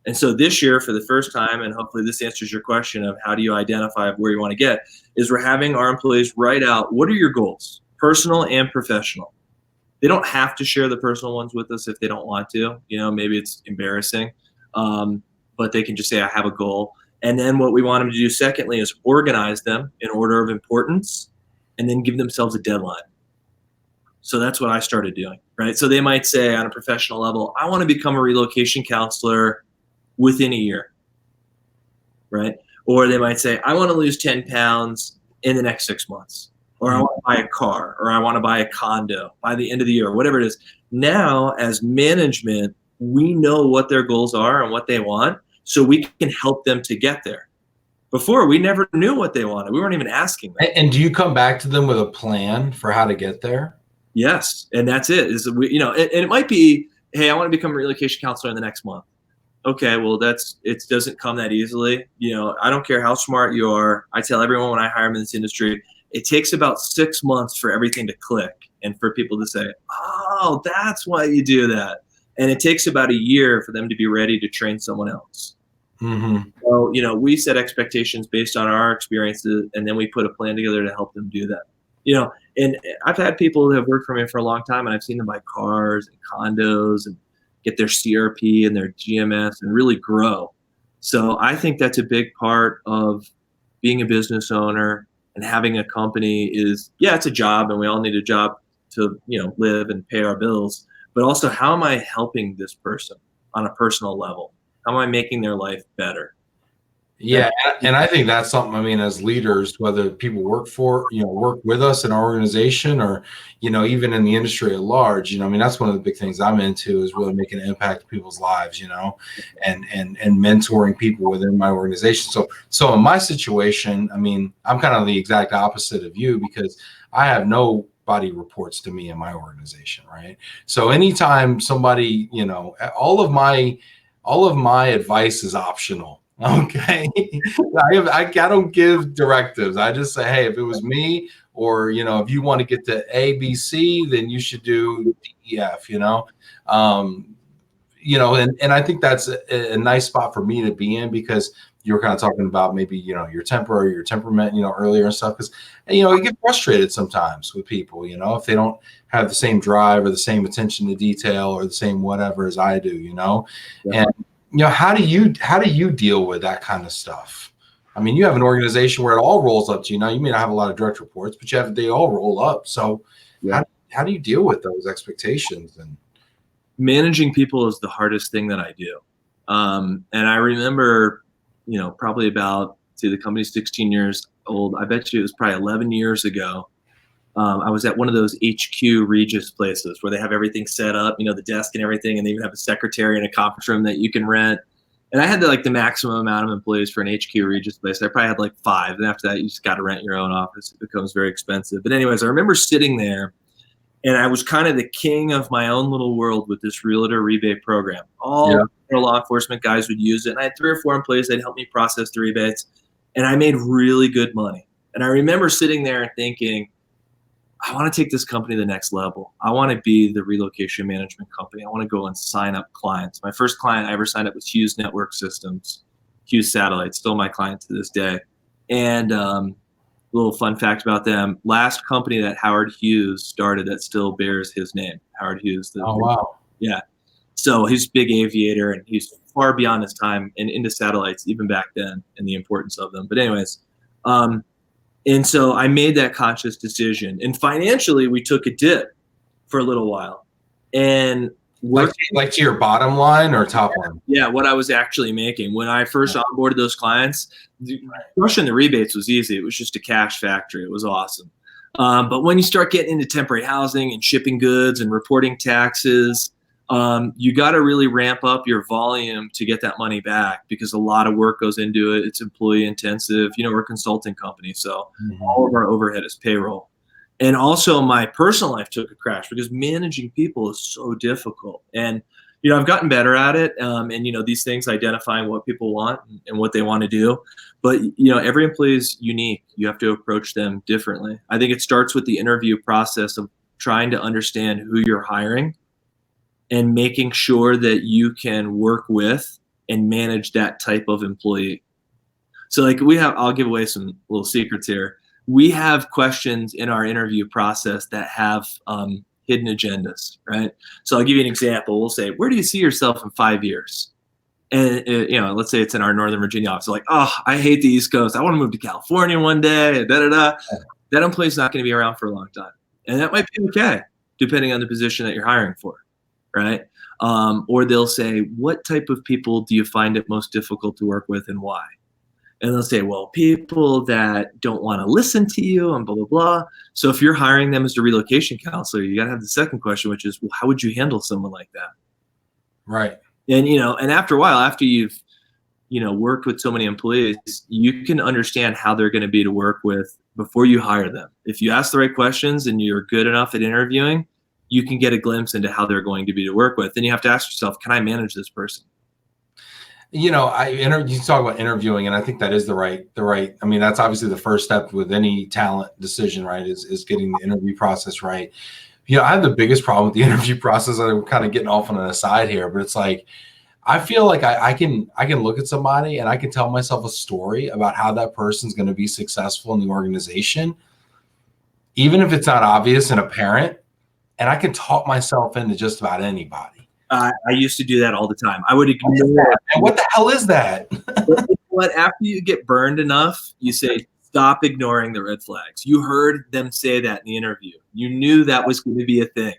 And so this year, for the first time, and hopefully this answers your question of how do you identify where you want to get, is we're having our employees write out, what are your goals, personal and professional? They don't have to share the personal ones with us if they don't want to. You know, maybe it's embarrassing, but they can just say, I have a goal. And then what we want them to do secondly is organize them in order of importance and then give themselves a deadline. So that's what I started doing, right? So they might say on a professional level, I want to become a relocation counselor within a year, right? Or they might say, I want to lose 10 pounds in the next 6 months, or I want to buy a car, or I want to buy a condo by the end of the year, or whatever it is. Now, as management, we know what their goals are and what they want, so we can help them to get there. Before, we never knew what they wanted. We weren't even asking them. And do you come back to them with a plan for how to get there? Yes, and that's it. Is we, you know, and it might be, hey, I want to become a relocation counselor in the next month. Okay, well, it doesn't come that easily. You know, I don't care how smart you are. I tell everyone when I hire them in this industry, it takes about 6 months for everything to click and for people to say, oh, that's why you do that. And it takes about a year for them to be ready to train someone else. Mm-hmm. So, you know, we set expectations based on our experiences, and then we put a plan together to help them do that. You know, and I've had people who have worked for me for a long time, and I've seen them buy cars and condos and get their CRP and their GMS and really grow. So I think that's a big part of being a business owner and having a company is, yeah, it's a job, and we all need a job to, you know, live and pay our bills. But also, how am I helping this person on a personal level? How am I making their life better? Yeah, and I think that's something, I mean, as leaders, whether people work with us in our organization or, you know, even in the industry at large, you know, I mean, that's one of the big things I'm into is really making an impact in people's lives, you know, and mentoring people within my organization. So in my situation, I mean, I'm kind of the exact opposite of you because I have nobody reports to me in my organization, right? So anytime somebody, you know, all of my advice is optional. Okay. I don't give directives. I just say, hey, if it was me, or, you know, if you want to get to A, B, C, then you should do D, E, F, you know? You know, and I think that's a nice spot for me to be in because you were kind of talking about maybe, you know, your temper or your temperament, you know, earlier and stuff. Because, you know, you get frustrated sometimes with people, you know, if they don't have the same drive or the same attention to detail or the same whatever as I do, you know? Yeah. And you know, how do you deal with that kind of stuff? I mean, you have an organization where it all rolls up to you. Now, you may not have a lot of direct reports, but they all roll up. So yeah. How do you deal with those expectations? And managing people is the hardest thing that I do. And I remember, you know, probably about, the company's 16 years old. I bet you it was probably 11 years ago. I was at one of those HQ Regis places where they have everything set up, you know, the desk and everything, and they even have a secretary and a conference room that you can rent. And I had the maximum amount of employees for an HQ Regis place. I probably had like 5, and after that, you just got to rent your own office. It becomes very expensive. But anyways, I remember sitting there, and I was kind of the king of my own little world with this realtor rebate program. All law enforcement guys would use it, and I had 3 or 4 employees that helped me process the rebates, and I made really good money. And I remember sitting there and thinking, I want to take this company to the next level. I want to be the relocation management company. I want to go and sign up clients. My first client I ever signed up was Hughes Network Systems, Hughes Satellite, still my client to this day. And a little fun fact about them, last company that Howard Hughes started that still bears his name, Howard Hughes. Oh, wow. Yeah. So he's a big aviator, and he's far beyond his time and into satellites even back then and the importance of them. But anyways, and so I made that conscious decision. And financially, we took a dip for a little while. And like to your bottom line or top line? Yeah, what I was actually making. When I first onboarded those clients, crushing the rebates was easy. It was just a cash factory. It was awesome. But when you start getting into temporary housing and shipping goods and reporting taxes, you got to really ramp up your volume to get that money back, because a lot of work goes into it. It's employee intensive. You know, we're a consulting company, so all of our overhead is payroll. And also my personal life took a crash because managing people is so difficult. And, you know, I've gotten better at it. And, you know, these things, identifying what people want and what they want to do. But, you know, every employee is unique. You have to approach them differently. I think it starts with the interview process of trying to understand who you're hiring and making sure that you can work with and manage that type of employee. So like I'll give away some little secrets here. We have questions in our interview process that have hidden agendas, right? So I'll give you an example. We'll say, where do you see yourself in 5 years? And, you know, let's say it's in our Northern Virginia office. Like, oh, I hate the East Coast. I want to move to California one day, That employee's not going to be around for a long time. And that might be okay, depending on the position that you're hiring for, right? Or they'll say, what type of people do you find it most difficult to work with and why? And they'll say, well, people that don't want to listen to you and blah, blah, blah. So if you're hiring them as a relocation counselor, you got to have the second question, which is, well, how would you handle someone like that? Right. And, you know, and after a while, after you've, you know, worked with so many employees, you can understand how they're going to be to work with before you hire them. If you ask the right questions and you're good enough at interviewing, you can get a glimpse into how they're going to be to work with. Then you have to ask yourself, can I manage this person? You know, you talk about interviewing, and I think that is the right. I mean, that's obviously the first step with any talent decision, right? Is getting the interview process right. You know, I have the biggest problem with the interview process. I'm kind of getting off on an aside here, but it's like, I feel like I can look at somebody and I can tell myself a story about how that person's going to be successful in the organization, even if it's not obvious and apparent, and I can talk myself into just about anybody. I used to do that all the time. I would ignore it. And what the hell is that? But after you get burned enough, you say, stop ignoring the red flags. You heard them say that in the interview. You knew that was going to be a thing.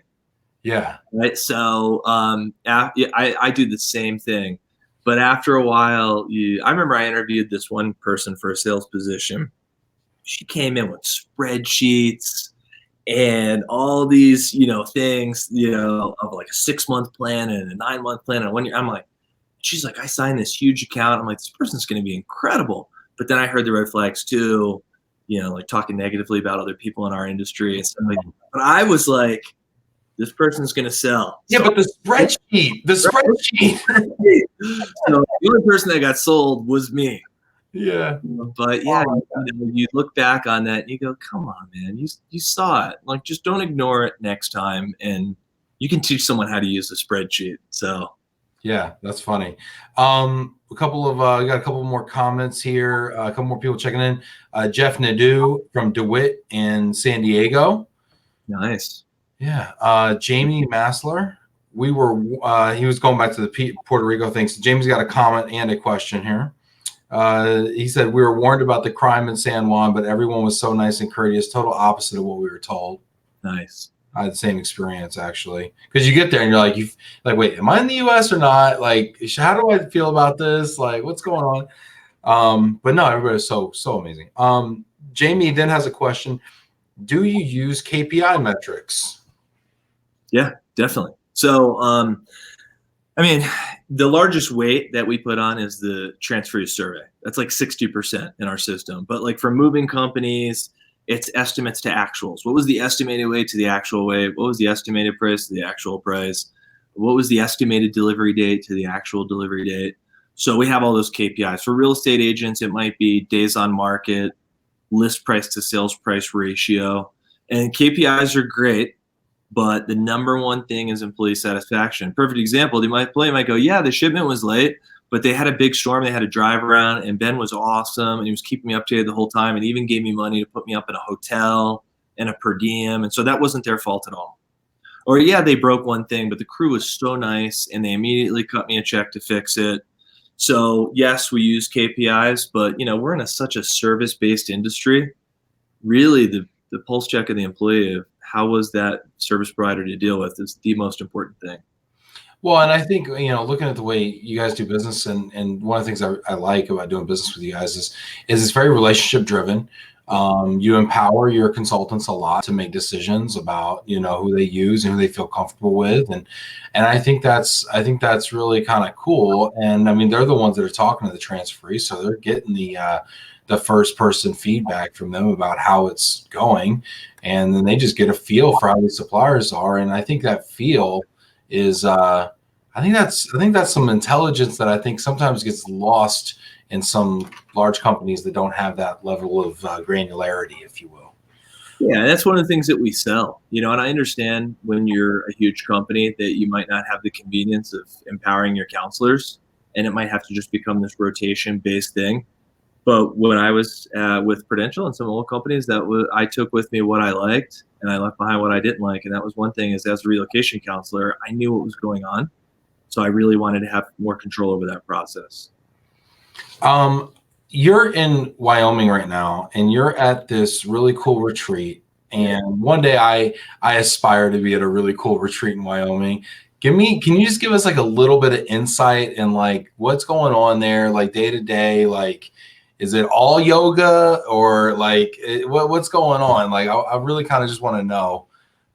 Yeah. Right. So I do the same thing. But after a while, I remember I interviewed this one person for a sales position. She came in with spreadsheets and all these, you know, things, you know, of like a 6-month plan and a 9-month plan and 1 year. I'm like, she's like, I signed this huge account. I'm like, this person's going to be incredible. But then I heard the red flags too, you know, like talking negatively about other people in our industry and stuff like that. But I was like, this person's going to sell. Yeah, so, but the spreadsheet. So the only person that got sold was me. Yeah. But yeah, you look back on that and you go, come on, man, you saw it. Like, just don't ignore it next time. And you can teach someone how to use a spreadsheet. So yeah, that's funny. We got a couple more comments here. A couple more people checking in. Jeff Nadeau from DeWitt in San Diego. Nice. Yeah. Jamie Massler. He was going back to the Puerto Rico thing. So Jamie's got a comment and a question here. He said, we were warned about the crime in San Juan, but everyone was so nice and courteous, total opposite of what we were told. Nice. I had the same experience, actually, because you get there and you're like, wait, am I in the U.S. or not? Like, how do I feel about this? Like, what's going on? But no, everybody's so amazing. Jamie then has a question. Do you use KPI metrics? Yeah, definitely. So, I mean, the largest weight that we put on is the transfer survey. That's like 60% in our system. But like for moving companies, it's estimates to actuals. What was the estimated weight to the actual weight? What was the estimated price to the actual price? What was the estimated delivery date to the actual delivery date? So we have all those KPIs. For real estate agents, it might be days on market, list price to sales price ratio. And KPIs are great, but the number one thing is employee satisfaction. Perfect example, the employee might go, yeah, the shipment was late, but they had a big storm. They had to drive around, and Ben was awesome, and he was keeping me updated the whole time, and even gave me money to put me up in a hotel and a per diem. And so that wasn't their fault at all. Or yeah, they broke one thing, but the crew was so nice, and they immediately cut me a check to fix it. So yes, we use KPIs, but we're in such a service-based industry. Really, the pulse check of the employee of how was that service provider to deal with is the most important thing. Well, and I think, looking at the way you guys do business, and one of the things I like about doing business with you guys is it's very relationship driven. You empower your consultants a lot to make decisions about, who they use and who they feel comfortable with. And I think that's really kind of cool. And I mean, they're the ones that are talking to the transferee, so they're getting the first person feedback from them about how it's going. And then they just get a feel for how these suppliers are. And I think that feel is, I think that's some intelligence that I think sometimes gets lost in some large companies that don't have that level of granularity, if you will. Yeah, that's one of the things that we sell, and I understand when you're a huge company that you might not have the convenience of empowering your counselors, and it might have to just become this rotation-based thing. But when I was with Prudential and some old companies, I took with me what I liked, and I left behind what I didn't like. And that was one thing is, as a relocation counselor, I knew what was going on. So I really wanted to have more control over that process. You're in Wyoming right now, and you're at this really cool retreat. And one day I aspire to be at a really cool retreat in Wyoming. Can you just give us like a little bit of insight and like what's going on there, like day to day, like, is it all yoga or like what's going on? Like, I really kind of just want to know,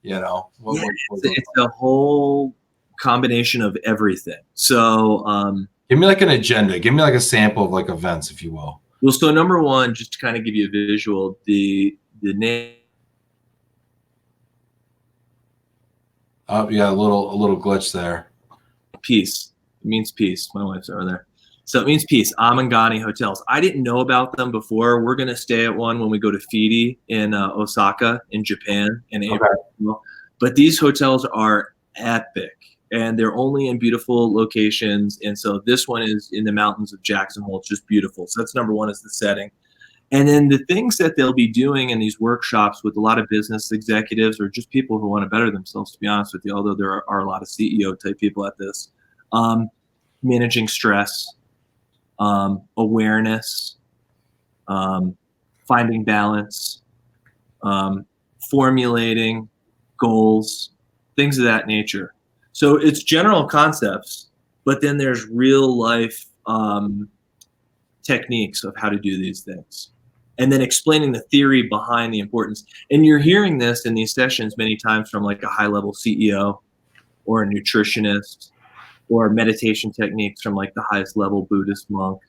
it's a whole combination of everything. So, give me like an agenda. Give me like a sample of like events, if you will. Well, so number one, just to kind of give you a visual, the name. Oh, you got a little glitch there. Peace. It means peace. My wife's over there. So it means peace. Amangani hotels. I didn't know about them before. We're going to stay at one when we go to Fiji in Osaka in Japan in April. Okay. But these hotels are epic, and they're only in beautiful locations. And so this one is in the mountains of Jackson Hole. It's just beautiful. So that's number one, is the setting. And then the things that they'll be doing in these workshops with a lot of business executives or just people who want to better themselves, to be honest with you, although there are a lot of CEO type people at this, managing stress, awareness, finding balance, formulating goals, things of that nature. So it's general concepts, but then there's real life techniques of how to do these things. And then explaining the theory behind the importance. And you're hearing this in these sessions many times from like a high level CEO or a nutritionist, or meditation techniques from like the highest level Buddhist monk.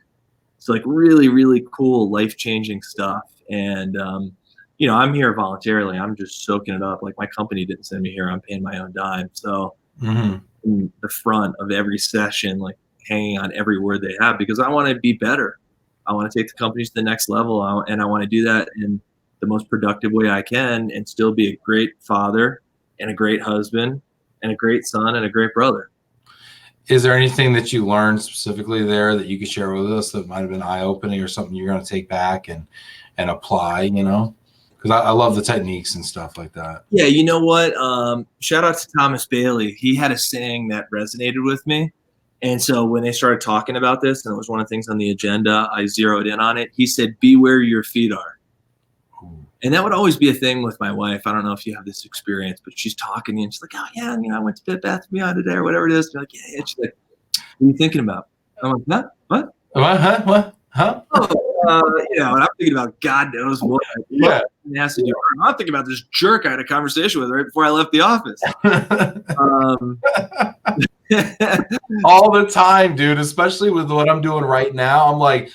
It's like really, really cool, life-changing stuff. And, I'm here voluntarily. I'm just soaking it up. Like, my company didn't send me here. I'm paying my own dime. So in the front of every session, like hanging on every word they have, because I want to be better. I want to take the companies to the next level. And I want to do that in the most productive way I can and still be a great father and a great husband and a great son and a great brother. Is there anything that you learned specifically there that you could share with us that might have been eye-opening or something you're going to take back and apply, Because I love the techniques and stuff like that. Yeah, you know what? Shout out to Thomas Bailey. He had a saying that resonated with me. And so when they started talking about this, and it was one of the things on the agenda, I zeroed in on it. He said, be where your feet are. And that would always be a thing with my wife. I don't know if you have this experience, but she's talking to me and she's like, oh, yeah, I went to Bed Bath & Beyond today or whatever it is. And you're like, yeah. She's like, what are you thinking about? I'm like, what? What? Huh? Oh, and I'm thinking about God knows what. Yeah. It has to do. I'm thinking about this jerk I had a conversation with right before I left the office. All the time, dude, especially with what I'm doing right now. I'm like,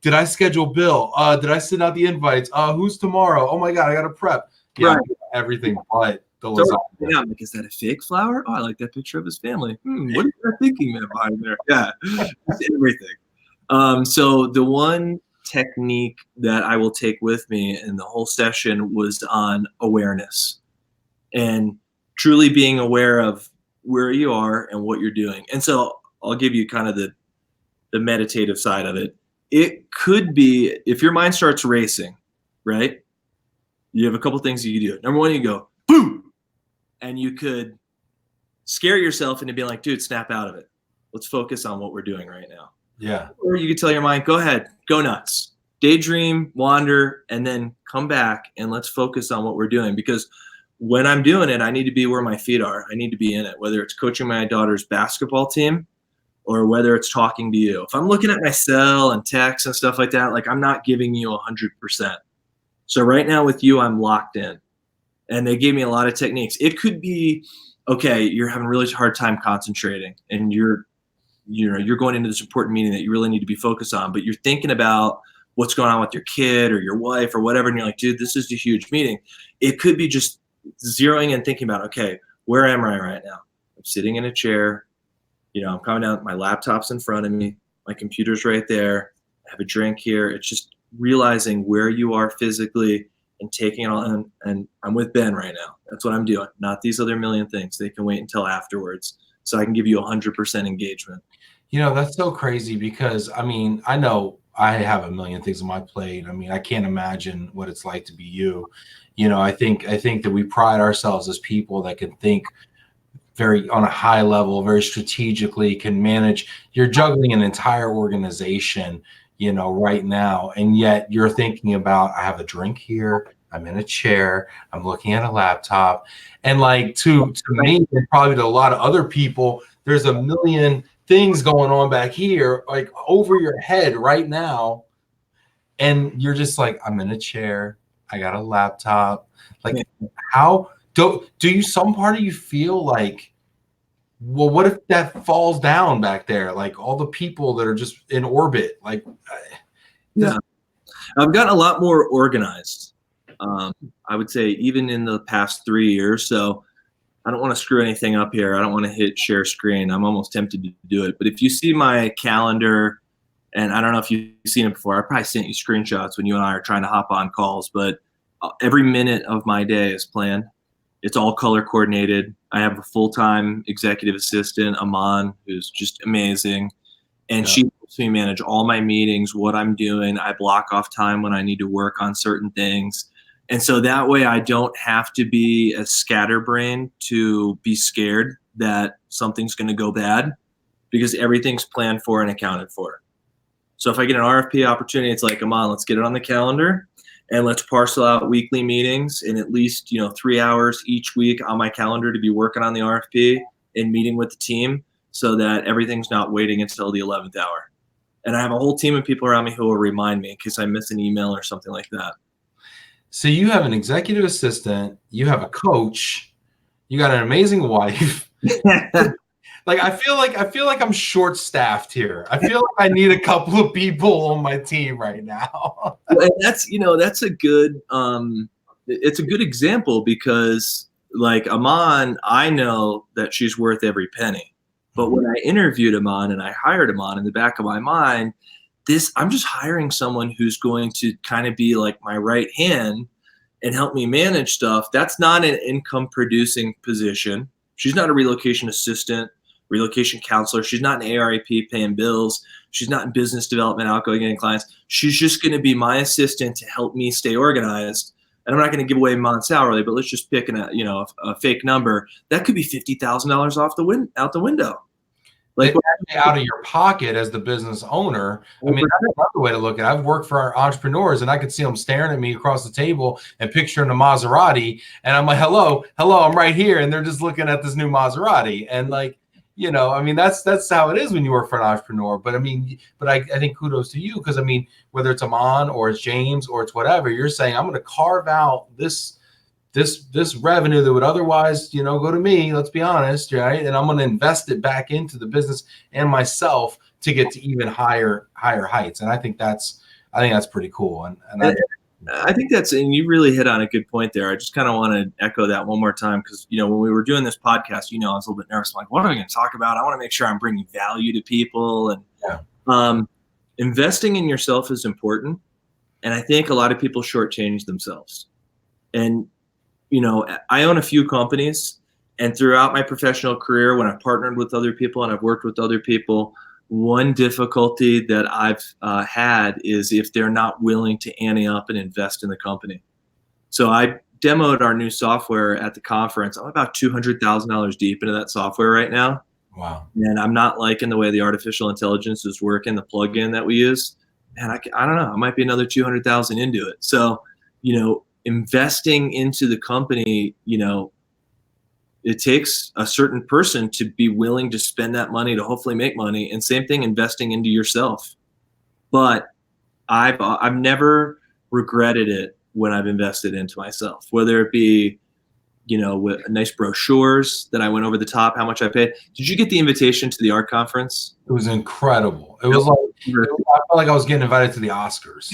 did I schedule Bill? Did I send out the invites? Who's tomorrow? Oh my God, I got to prep. Yeah, right. Everything but the lasagna. Yeah, like, is that a fake flower? Oh, I like that picture of his family. What is that thinking behind there? Yeah, it's everything. So the one technique that I will take with me, and the whole session was on awareness and truly being aware of where you are and what you're doing. And so I'll give you kind of the meditative side of it. It could be, if your mind starts racing, right? You have a couple things you can do. Number one, you go, boom, and you could scare yourself into being like, dude, snap out of it. Let's focus on what we're doing right now. Yeah. Or you could tell your mind, go ahead, go nuts, daydream, wander, and then come back and let's focus on what we're doing. Because when I'm doing it, I need to be where my feet are. I need to be in it, whether it's coaching my daughter's basketball team or whether it's talking to you. If I'm looking at my cell and text and stuff like that, like I'm not giving you 100%. So right now with you, I'm locked in. And they gave me a lot of techniques. It could be, okay, you're having a really hard time concentrating and you're going into this important meeting that you really need to be focused on, but you're thinking about what's going on with your kid or your wife or whatever. And you're like, dude, this is a huge meeting. It could be just zeroing and thinking about, okay, where am I right now? I'm sitting in a chair. I'm coming down, my laptop's in front of me. My computer's right there. I have a drink here. It's just realizing where you are physically and taking it all in. And I'm with Ben right now. That's what I'm doing. Not these other million things. They can wait until afterwards. So I can give you 100% engagement. That's so crazy because, I know I have a million things on my plate. I can't imagine what it's like to be you. I think that we pride ourselves as people that can think very on a high level, very strategically, can manage. You're juggling an entire organization, right now. And yet you're thinking about, I have a drink here. I'm in a chair. I'm looking at a laptop. And like to me, and probably to a lot of other people, there's a million things going on back here, like over your head right now. And you're just like, I'm in a chair. I got a laptop. Like, how do you, some part of you feel like, well, what if that falls down back there? Like all the people that are just in orbit, like, yeah, I've gotten a lot more organized. I would say even in the past 3 years. So I don't want to screw anything up here. I don't want to hit share screen. I'm almost tempted to do it. But if you see my calendar, and I don't know if you've seen it before, I probably sent you screenshots when you and I are trying to hop on calls, but every minute of my day is planned. It's all color coordinated. I have a full-time executive assistant, Aman, who's just amazing. And she helps me manage all my meetings, what I'm doing. I block off time when I need to work on certain things. And so that way I don't have to be a scatterbrain to be scared that something's going to go bad, because everything's planned for and accounted for. So if I get an RFP opportunity, it's like, come on, let's get it on the calendar and let's parcel out weekly meetings in at least 3 hours each week on my calendar to be working on the RFP and meeting with the team so that everything's not waiting until the 11th hour. And I have a whole team of people around me who will remind me in case I miss an email or something like that. So you have an executive assistant, you have a coach, you got an amazing wife. Like I feel like I'm short staffed here. I feel like I need a couple of people on my team right now. And that's a good it's a good example, because like Aman, I know that she's worth every penny. But when I interviewed Aman and I hired Aman, in the back of my mind, I'm just hiring someone who's going to kind of be like my right hand and help me manage stuff. That's not an income producing position. She's not a relocation assistant, relocation counselor. She's not an ARAP paying bills. She's not in business development, outgoing, getting clients. She's just going to be my assistant to help me stay organized. And I'm not going to give away Aman's salary, but let's just pick a fake number. That could be $50,000 out the window. Like out of your pocket as the business owner. I mean, that's another way to look at it. I've worked for our entrepreneurs and I could see them staring at me across the table and picturing a Maserati. And I'm like, hello, I'm right here. And they're just looking at this new Maserati. And like, that's how it is when you work for an entrepreneur. But I think kudos to you, because whether it's Aman or it's James or it's whatever, you're saying, I'm going to carve out this revenue that would otherwise, go to me, let's be honest, right? And I'm going to invest it back into the business and myself to get to even higher heights. And I think that's pretty cool. And I think and you really hit on a good point there. I just kind of want to echo that one more time, because, when we were doing this podcast, I was a little bit nervous. I'm like, what am I going to talk about? I want to make sure I'm bringing value to people. And investing in yourself is important. And I think a lot of people shortchange themselves. And, I own a few companies, and throughout my professional career, when I've partnered with other people and I've worked with other people, one difficulty that I've had is if they're not willing to ante up and invest in the company. So I demoed our new software at the conference. I'm about $200,000 deep into that software right now. Wow. And I'm not liking the way the artificial intelligence is working, the plugin that we use. And I don't know, I might be another 200,000 into it. So, investing into the company, it takes a certain person to be willing to spend that money to hopefully make money. And same thing, investing into yourself. But I've never regretted it when I've invested into myself, whether it be, with nice brochures that I went over the top, how much I paid. Did you get the invitation to the art conference? It was incredible. It was like, I felt like I was getting invited to the Oscars.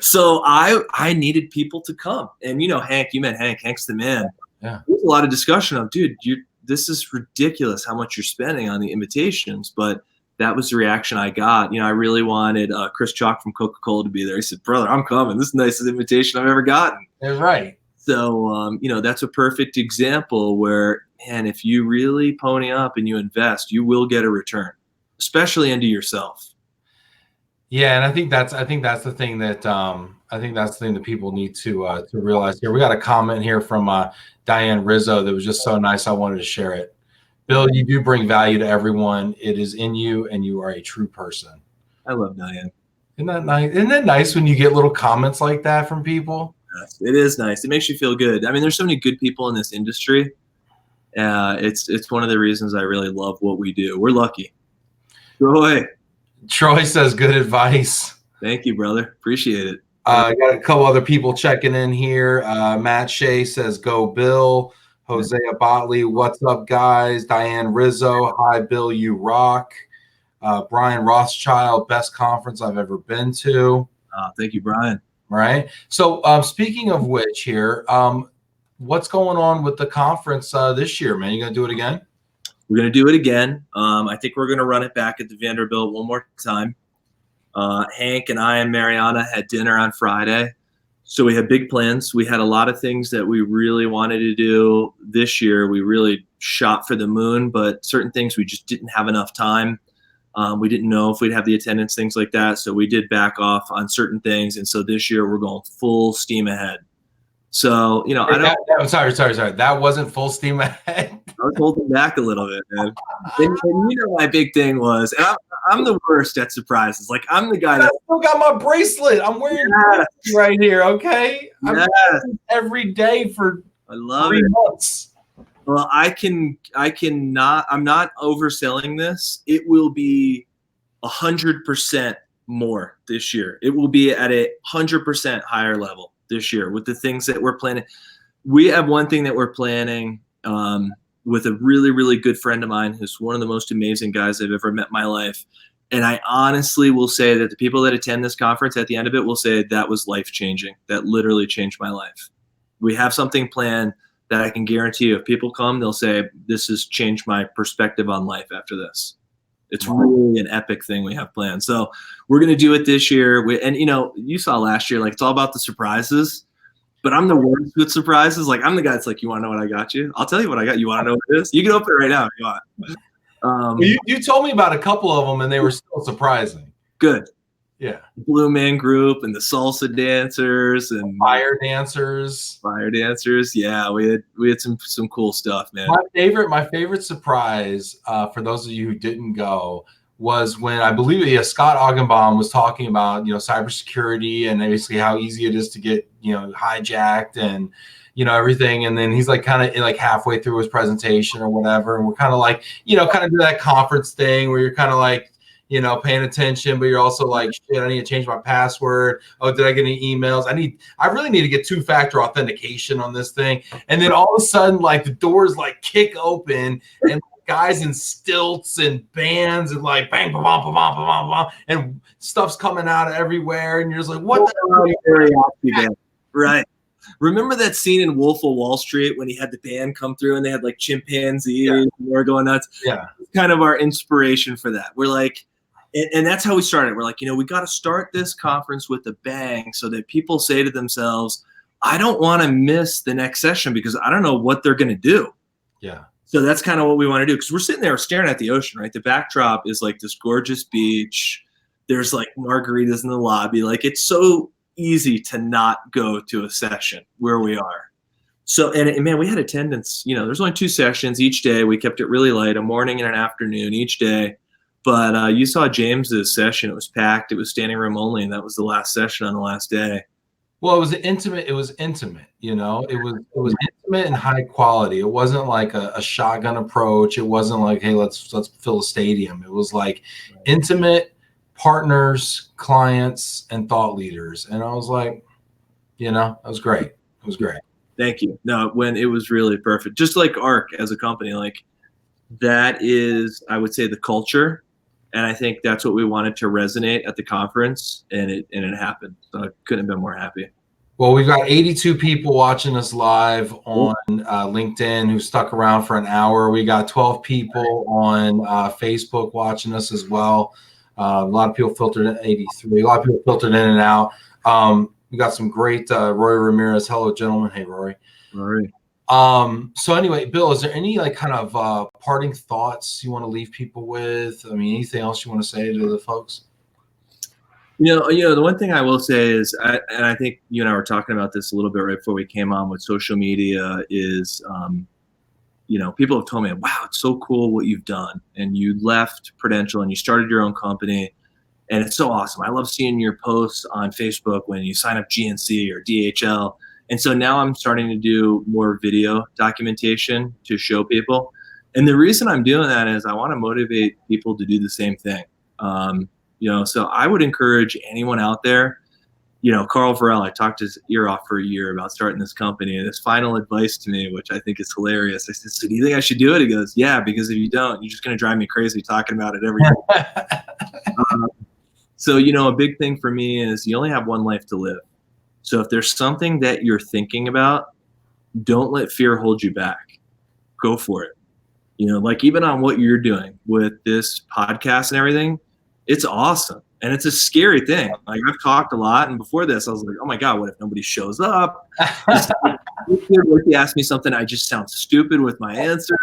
So I needed people to come. And, Hank, you met Hank. Hank's the man. Yeah. There's a lot of discussion of, dude, this is ridiculous how much you're spending on the invitations. But that was the reaction I got. I really wanted Chris Chalk from Coca-Cola to be there. He said, brother, I'm coming. This is the nicest invitation I've ever gotten. Yeah, right. So, that's a perfect example where, man, if you really pony up and you invest, you will get a return, especially into yourself. Yeah, and I think that's the thing that people need to realize here. We got a comment here from Diane Rizzo that was just so nice. I wanted to share it. Bill, you do bring value to everyone. It is in you, and you are a true person. I love Diane. Isn't that nice? Isn't that nice when you get little comments like that from people? Yes, it is nice. It makes you feel good. I mean, there's so many good people in this industry. It's one of the reasons I really love what we do. We're lucky. Troy says good advice. Thank you, brother. Appreciate it. I got a couple other people checking in here. Matt Shea says go Bill. Hosea Botley, what's up, guys? Diane Rizzo, hi, Bill, you rock. Brian Rothschild, best conference I've ever been to. Thank you, Brian. Right. So speaking of which here, what's going on with the conference this year, man? You going to do it again? We're going to do it again. I think we're going to run it back at the Vanderbilt one more time. Hank and I and Mariana had dinner on Friday. So we had big plans. We had a lot of things that we really wanted to do this year. We really shot for the moon, but certain things we just didn't have enough time. We didn't know if we'd have the attendance, things like that. So we did back off on certain things. And so this year we're going full steam ahead. So, I'm sorry. That wasn't full steam ahead. I was holding back a little bit, man. And my big thing was, and I'm the worst at surprises. Like, I'm the guy that still got my bracelet. I'm wearing it right here. Okay. I'm wearing it every day for I love 3 months. Well, I'm not overselling this. It will be 100% more this year. It will be at a 100% higher level this year with the things that we're planning. We have one thing that we're planning with a really, really good friend of mine who's one of the most amazing guys I've ever met in my life. And I honestly will say that the people that attend this conference at the end of it will say that was life-changing. That literally changed my life. We have something planned that I can guarantee you if people come, they'll say, this has changed my perspective on life after this. It's really an epic thing we have planned. So we're going to do it this year. You saw last year, like, it's all about the surprises. But I'm the worst with surprises. Like, I'm the guy that's like, you want to know what I got you? I'll tell you what I got. You want to know what it is? You can open it right now if you want. You told me about a couple of them, and they were still surprising. Good. Yeah. Blue Man Group and the salsa dancers and fire dancers. Yeah, we had some cool stuff, man. My favorite surprise for those of you who didn't go was when I believe Scott Augenbaum was talking about cybersecurity and basically how easy it is to get hijacked and everything. And then he's like kind of like halfway through his presentation or whatever, and we're kind of like kind of do that conference thing where you're kind of like paying attention, but you're also like, shit, I need to change my password. Oh, did I get any emails? I really need to get 2-factor authentication on this thing. And then all of a sudden, like, the doors like kick open and guys in stilts and bands and like bang, ba bam, ba bam, ba bam, ba bam, and stuff's coming out everywhere. And you're just like, what the hell? Right. Remember that scene in Wolf of Wall Street when he had the band come through and they had like chimpanzees and they were going nuts? Yeah. It's kind of our inspiration for that. We're like, And that's how we started. We're like, we got to start this conference with a bang so that people say to themselves, I don't want to miss the next session because I don't know what they're going to do. Yeah. So that's kind of what we want to do, because we're sitting there staring at the ocean, right? The backdrop is like this gorgeous beach. There's like margaritas in the lobby. Like, it's so easy to not go to a session where we are. So, and man, we had attendance, there's only 2 sessions each day. We kept it really light, a morning and an afternoon each day. But you saw James's session. It was packed. It was standing room only. And that was the last session on the last day. Well, it was intimate. It was intimate, it was intimate and high quality. It wasn't like a shotgun approach. It wasn't like, hey, let's fill a stadium. It was like intimate partners, clients, and thought leaders. And I was like, it was great. It was great. Thank you. No, when it was really perfect, just like ARC as a company, like that is, I would say, the culture. And I think that's what we wanted to resonate at the conference, and it happened. So I couldn't have been more happy. Well, we've got 82 people watching us live on LinkedIn who stuck around for an hour. We got 12 people on Facebook watching us as well. A lot of people filtered in, 83. A lot of people filtered in and out. We got some great Rory Ramirez. Hello, gentlemen. Hey, Rory. Rory. So anyway, Bill, is there any kind of parting thoughts you want to leave people with? I mean, anything else you want to say to the folks? The one thing I will say is, and I think you and I were talking about this a little bit right before we came on with social media, is, people have told me, wow, it's so cool what you've done. And you left Prudential and you started your own company. And it's so awesome. I love seeing your posts on Facebook when you sign up GNC or DHL. And so now I'm starting to do more video documentation to show people. And the reason I'm doing that is I want to motivate people to do the same thing. So I would encourage anyone out there, Carl Varel, I talked his ear off for a year about starting this company, and his final advice to me, which I think is hilarious. I said, so do you think I should do it? He goes, yeah, because if you don't, you're just going to drive me crazy talking about it every day. So, a big thing for me is you only have one life to live. So if there's something that you're thinking about, don't let fear hold you back. Go for it. Like even on what you're doing with this podcast and everything, it's awesome. And it's a scary thing. Like I've talked a lot. And before this, I was like, oh my God, what if nobody shows up? If he asks me something, I just sound stupid with my answer.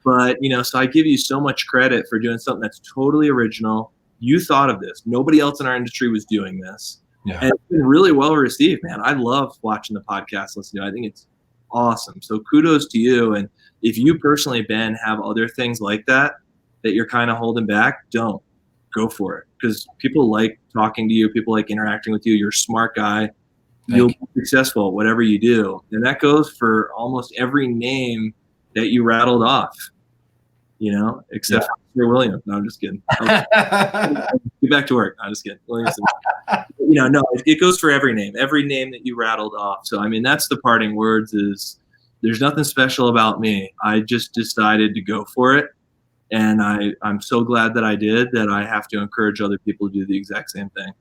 But, so I give you so much credit for doing something that's totally original. You thought of this. Nobody else in our industry was doing this. Yeah. And it's been really well received, man. I love watching the podcast, listening to it. I think it's awesome. So kudos to you. And if you personally, Ben, have other things like that you're kind of holding back, don't. Go for it. Because people like talking to you. People like interacting with you. You're a smart guy. You'll be successful at whatever you do. And that goes for almost every name that you rattled off, except for William. No, I'm just kidding. Get back to work. No, I'm just kidding. Williamson. No, it goes for every name that you rattled off. So, I mean, that's the parting words is there's nothing special about me. I just decided to go for it. And I'm so glad that I did, that I have to encourage other people to do the exact same thing.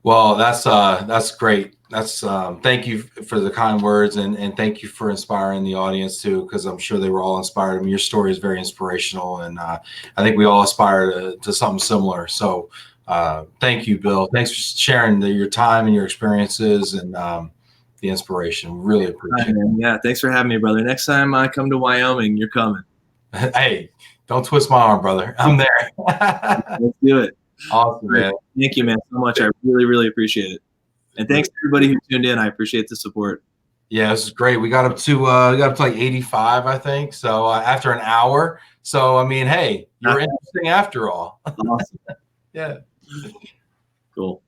Well, that's great. That's thank you for the kind words, and thank you for inspiring the audience too, because I'm sure they were all inspired. I mean, your story is very inspirational, and I think we all aspire to something similar. So thank you, Bill. Thanks for sharing your time and your experiences and the inspiration. Really appreciate it. Yeah, thanks for having me, brother. Next time I come to Wyoming, you're coming. Hey, don't twist my arm, brother. I'm there. Let's do it. Awesome, man. Thank you, man, so much. I really, really appreciate it. And thanks to everybody who tuned in. I appreciate the support. Yeah, this is great. We got up to like 85, I think. So after an hour. So I mean, hey, you're interesting after all. Awesome. Yeah. Cool.